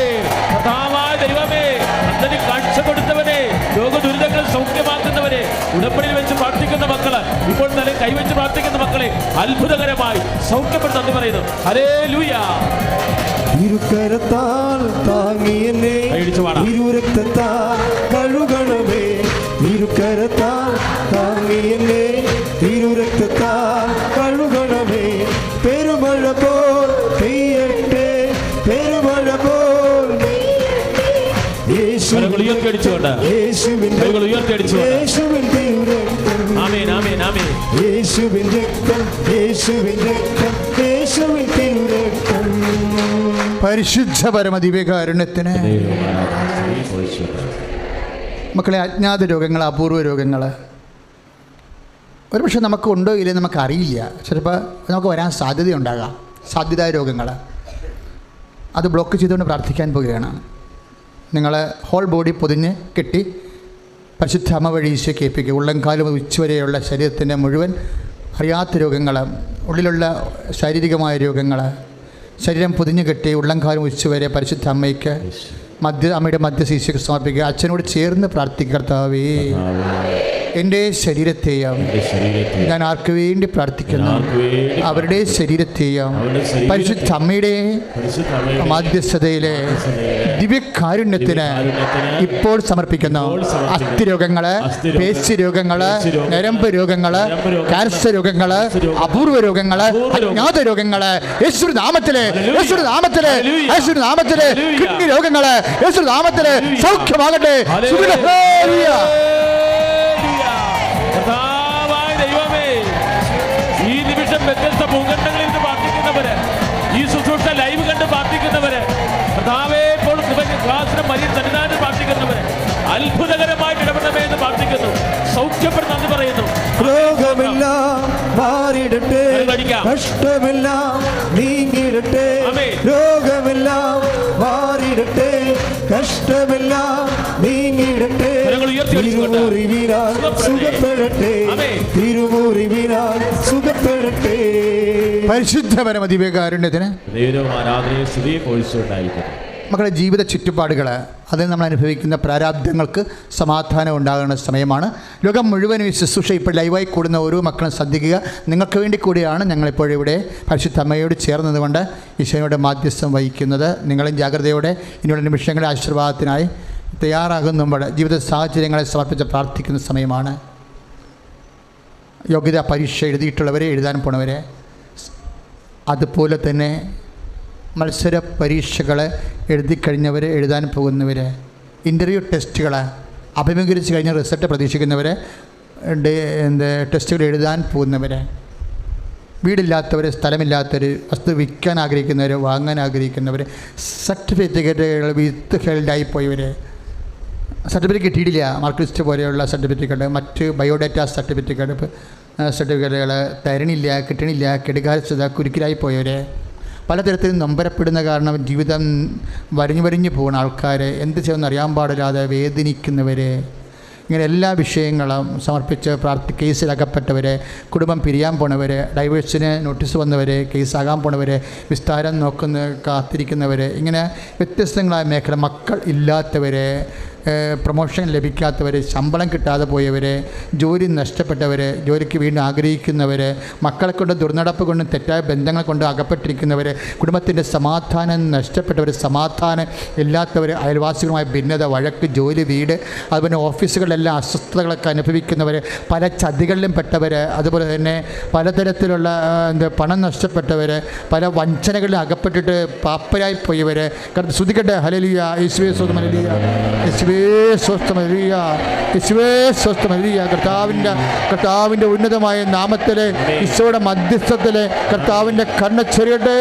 കർത്താവായ ദൈവമേ, അന്തന് കാഴ്ച കൊടുത്തവനെ, രോഗദുരിതങ്ങൾ സൗഖ്യമാക്കുന്നവരെ, ഉടമ്പടിയിൽ വെച്ച് പ്രാർത്ഥിക്കുന്ന മക്കള്, ഇപ്പോൾ തന്നെ കൈവച്ച് പ്രാർത്ഥിക്കുന്ന മക്കളെ അത്ഭുതകരമായി സൗഖ്യപ്പെടുത്തി നന്ദി പറയുന്നു. ഹല്ലേലൂയ. ഇരുകരത്താൽ താങ്ങിയെന്നെ, ഇരുരക്തത്താൽ കഴുകണമേ. ഇരുകരത്താൽ താങ്ങിയെന്നെ, ഇരുരക്തത്താൽ കഴുകണമേ. പെരുമഴ പോൽ പെയ്യട്ടെ, പെരുമഴ പോൽ പരിശുദ്ധ പരമദിവ്യകാരുണ്യത്തിന്. മക്കളെ, അജ്ഞാത രോഗങ്ങൾ, അപൂർവ രോഗങ്ങൾ ഒരുപക്ഷെ നമുക്കുണ്ടോ ഇല്ലേ നമുക്കറിയില്ല. ചിലപ്പോൾ നമുക്ക് വരാൻ സാധ്യതയുണ്ടാകാം. സാധ്യതാ രോഗങ്ങൾ അത് ബ്ലോക്ക് ചെയ്തുകൊണ്ട് പ്രാർത്ഥിക്കാൻ പോവുകയാണ്. നിങ്ങൾ ഹോൾ ബോഡി പൊതിഞ്ഞ് കെട്ടി പരിശുദ്ധ അമ്മ വഴി ഈശോ കേൾപ്പിക്കുക. ഉള്ളംകാലും ഉച്ചവരെയുള്ള ശരീരത്തിൻ്റെ മുഴുവൻ അറിയാത്ത രോഗങ്ങൾ, ഉള്ളിലുള്ള ശാരീരികമായ രോഗങ്ങൾ, ശരീരം പൊതിഞ്ഞു കെട്ടി ഉള്ളംകാലും ഉച്ചവരെ പരിശുദ്ധ അമ്മയ്ക്ക് അമ്മയുടെ മധ്യശീശയ്ക്ക് സമർപ്പിക്കുക. അച്ഛനോട് ചേർന്ന് പ്രാർത്ഥിക്കുക. കർത്താവേ, എൻ്റെ ശരീരത്തെയും ഞാൻ ആർക്ക് വേണ്ടി പ്രാർത്ഥിക്കുന്നു, അവരുടെ ശരീരത്തെയും പരിശുദ്ധ അമ്മയുടെ മധ്യസ്ഥതയിലെ ദിവ്യകാരുണ്യത്തിന് ഇപ്പോൾ സമർപ്പിക്കുന്നു. അസ്ഥിരോഗങ്ങൾ, പേശിരോഗങ്ങൾ, ഞരമ്പ് രോഗങ്ങൾ, ക്യാൻസർ രോഗങ്ങൾ, അപൂർവ രോഗങ്ങൾ, അജ്ഞാത രോഗങ്ങൾ യേശു നാമത്തിലെ, യേശു നാമത്തിലെ, യേശു നാമത്തിലെ, കിഡ്നി രോഗങ്ങൾ യേശു നാമത്തിലെ സൗഖ്യമാകട്ടെ. ഈ നിമിഷം വ്യത്യസ്ത ഭൂഖണ്ഡങ്ങളിൽ നിന്ന് പ്രാർത്ഥിക്കുന്നവര്, ഈ ശുശ്രൂഷ ലൈവ് കണ്ട് പ്രാർത്ഥിക്കുന്നവര്, കർത്താവേ, ഇപ്പോൾ ക്ലാസ്സിനും വലിയ സന്നിധാനത്തിൽ പ്രാർത്ഥിക്കുന്നവര് അത്ഭുതകരമായിട്ട് ഇടപെടണമേ എന്ന് പ്രാർത്ഥിക്കുന്നു. സൗഖ്യപ്പെടുന്ന പറയുന്നു. രോഗമെല്ലാം മാറിടട്ടെ, കഷ്ടമെല്ലാം നീങ്ങിടട്ടെ, രോഗമെല്ലാം മാറിടട്ടെ, കഷ്ടമെല്ലാം നീങ്ങിടട്ടെ, തിരുമുറിവിനാൽ സുഖപ്പെടട്ടെ, തിരുമുറിവിനാൽ സുഖപ്പെടട്ടെ. പരിശുദ്ധ പരമദിവ്യകാരുണ്യത്തിന് മക്കളുടെ ജീവിത ചുറ്റുപാടുകൾ അതിൽ നമ്മൾ അനുഭവിക്കുന്ന പ്രാരാബ്ദങ്ങൾക്ക് സമാധാനം ഉണ്ടാകുന്ന സമയമാണ്. ലോകം മുഴുവനും ഈ ശുശ്രൂഷ ഇപ്പോൾ ലൈവായി കൂടുന്ന ഓരോ മക്കളും ശ്രദ്ധിക്കുക. നിങ്ങൾക്ക് വേണ്ടി കൂടിയാണ് ഞങ്ങളിപ്പോഴിവിടെ പരിശുദ്ധ അമ്മയോട് ചേർന്നതുകൊണ്ട് ഈശോയുടെ മാധ്യസ്ഥം വഹിക്കുന്നത്. നിങ്ങളും ജാഗ്രതയോടെ ഇനിയുള്ള നിമിഷങ്ങളുടെ ആശീർവാദത്തിനായി തയ്യാറാകുമ്പോൾ ജീവിത സാഹചര്യങ്ങളെ സമർപ്പിച്ച് പ്രാർത്ഥിക്കുന്ന സമയമാണ്. യോഗ്യതാ പരീക്ഷ എഴുതിയിട്ടുള്ളവരെ, എഴുതാൻ പോണവരെ, അതുപോലെ തന്നെ മത്സര പരീക്ഷകൾ എഴുതിക്കഴിഞ്ഞവർ, എഴുതാൻ പോകുന്നവർ, ഇൻ്റർവ്യൂ ടെസ്റ്റുകൾ അഭിമുഖീകരിച്ച് കഴിഞ്ഞ റിസൾട്ട് പ്രതീക്ഷിക്കുന്നവർ, ടെസ്റ്റുകൾ എഴുതാൻ പോകുന്നവർ, വീടില്ലാത്തവർ, സ്ഥലമില്ലാത്തവർ, വസ്തു വിൽക്കാൻ ആഗ്രഹിക്കുന്നവർ, വാങ്ങാൻ ആഗ്രഹിക്കുന്നവർ, സർട്ടിഫിക്കറ്റുകൾ വിത്ത് ഹെൽഡായി പോയവർ, സർട്ടിഫിക്കറ്റ് കിട്ടിയിട്ടില്ല, മാർക്ക് ലിസ്റ്റ് പോലെയുള്ള സർട്ടിഫിക്കറ്റ്, മറ്റ് ബയോഡാറ്റ സർട്ടിഫിക്കറ്റുകൾ തരണില്ല, കിട്ടണില്ല, കെടുകാര്യസ്ഥത, കുരുക്കിലായി പോയവർ, പലതരത്തിലും നൊമ്പരപ്പെടുന്ന കാരണം ജീവിതം വരിഞ്ഞു പോകുന്ന ആൾക്കാർ, എന്ത് ചെയ്യുമെന്ന് അറിയാൻ പാടില്ലാതെ വേദനിക്കുന്നവർ, ഇങ്ങനെ എല്ലാ വിഷയങ്ങളും സമർപ്പിച്ച് കേസിലകപ്പെട്ടവർ, കുടുംബം പിരിയാൻ പോണവർ, ഡൈവേഴ്സിന് നോട്ടീസ് വന്നവർ, കേസാകാൻ പോണവർ, വിസ്താരം കാത്തിരിക്കുന്നവർ, ഇങ്ങനെ വ്യത്യസ്തങ്ങളായ മേഖല, മക്കൾ ഇല്ലാത്തവർ, പ്രൊമോഷൻ ലഭിക്കാത്തവർ, ശമ്പളം കിട്ടാതെ പോയവർ, ജോലി നഷ്ടപ്പെട്ടവർ, ജോലിക്ക് വീണ്ടും ആഗ്രഹിക്കുന്നവർ, മക്കളെ കൊണ്ട് ദുർനടപ്പ് കൊണ്ടും തെറ്റായ ബന്ധങ്ങൾ കൊണ്ട് അകപ്പെട്ടിരിക്കുന്നവർ, കുടുംബത്തിൻ്റെ സമാധാനം നഷ്ടപ്പെട്ടവർ, സമാധാനം ഇല്ലാത്തവർ, അയൽവാസികളുമായ ഭിന്നത, വഴക്ക്, ജോലി, വീട്, അതുപോലെ ഓഫീസുകളിലെല്ലാം അസ്വസ്ഥതകളൊക്കെ അനുഭവിക്കുന്നവർ, പല ചതികളിലും പെട്ടവർ, അതുപോലെ തന്നെ പലതരത്തിലുള്ള പണം നഷ്ടപ്പെട്ടവർ, പല വഞ്ചനകളിലും അകപ്പെട്ടിട്ട് പാപ്പരായി പോയവർ. ശ്രുതിക്കട്ടെ ഹല്ലേലൂയ, യേശുവേ സ്തോത്രം, ഹല്ലേലൂയ, യേശുവേ സ്തോത്രം, ഹല്ലേലൂയ, യേശുവേ സ്തോത്രം, ഹല്ലേലൂയ. കർത്താവിൻ്റെ ഉന്നതമായ നാമത്തിൽ, ഈശോയുടെ മധ്യസ്ഥത്തിൽ കർത്താവിൻ്റെ കണ്ണ് ചെറിയട്ടെ.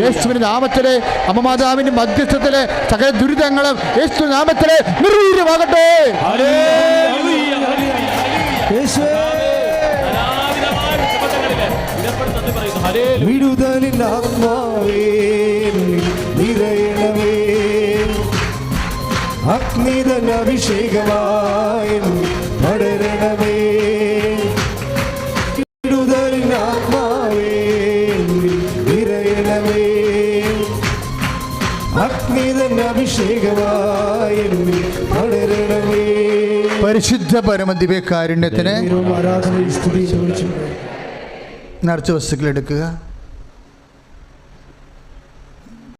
യേശുവിൻ്റെ നാമത്തിൽ, അമ്മമാതാവിൻ്റെ മധ്യസ്ഥത്തിൽ സകല ദുരിതങ്ങളും യേശു നാമത്തിൽ നിർവീര്യമാകട്ടെ. വിടുതലിൻ ആത്മാവേ നിറയണമേ, അഗ്നിതൻ അഭിഷേകമായി പടരണമേ. വിടുതലിൻ ആത്മാവേ നിറയണമേ, അഗ്നിതൻ അഭിഷേകമായി പടരണമേ. പരിശുദ്ധ പരമദിവ്യകാരുണ്യത്തിന് ആരാധന സ്തുതി നേർച്ച വസ്തുക്കൾ എടുക്കുക.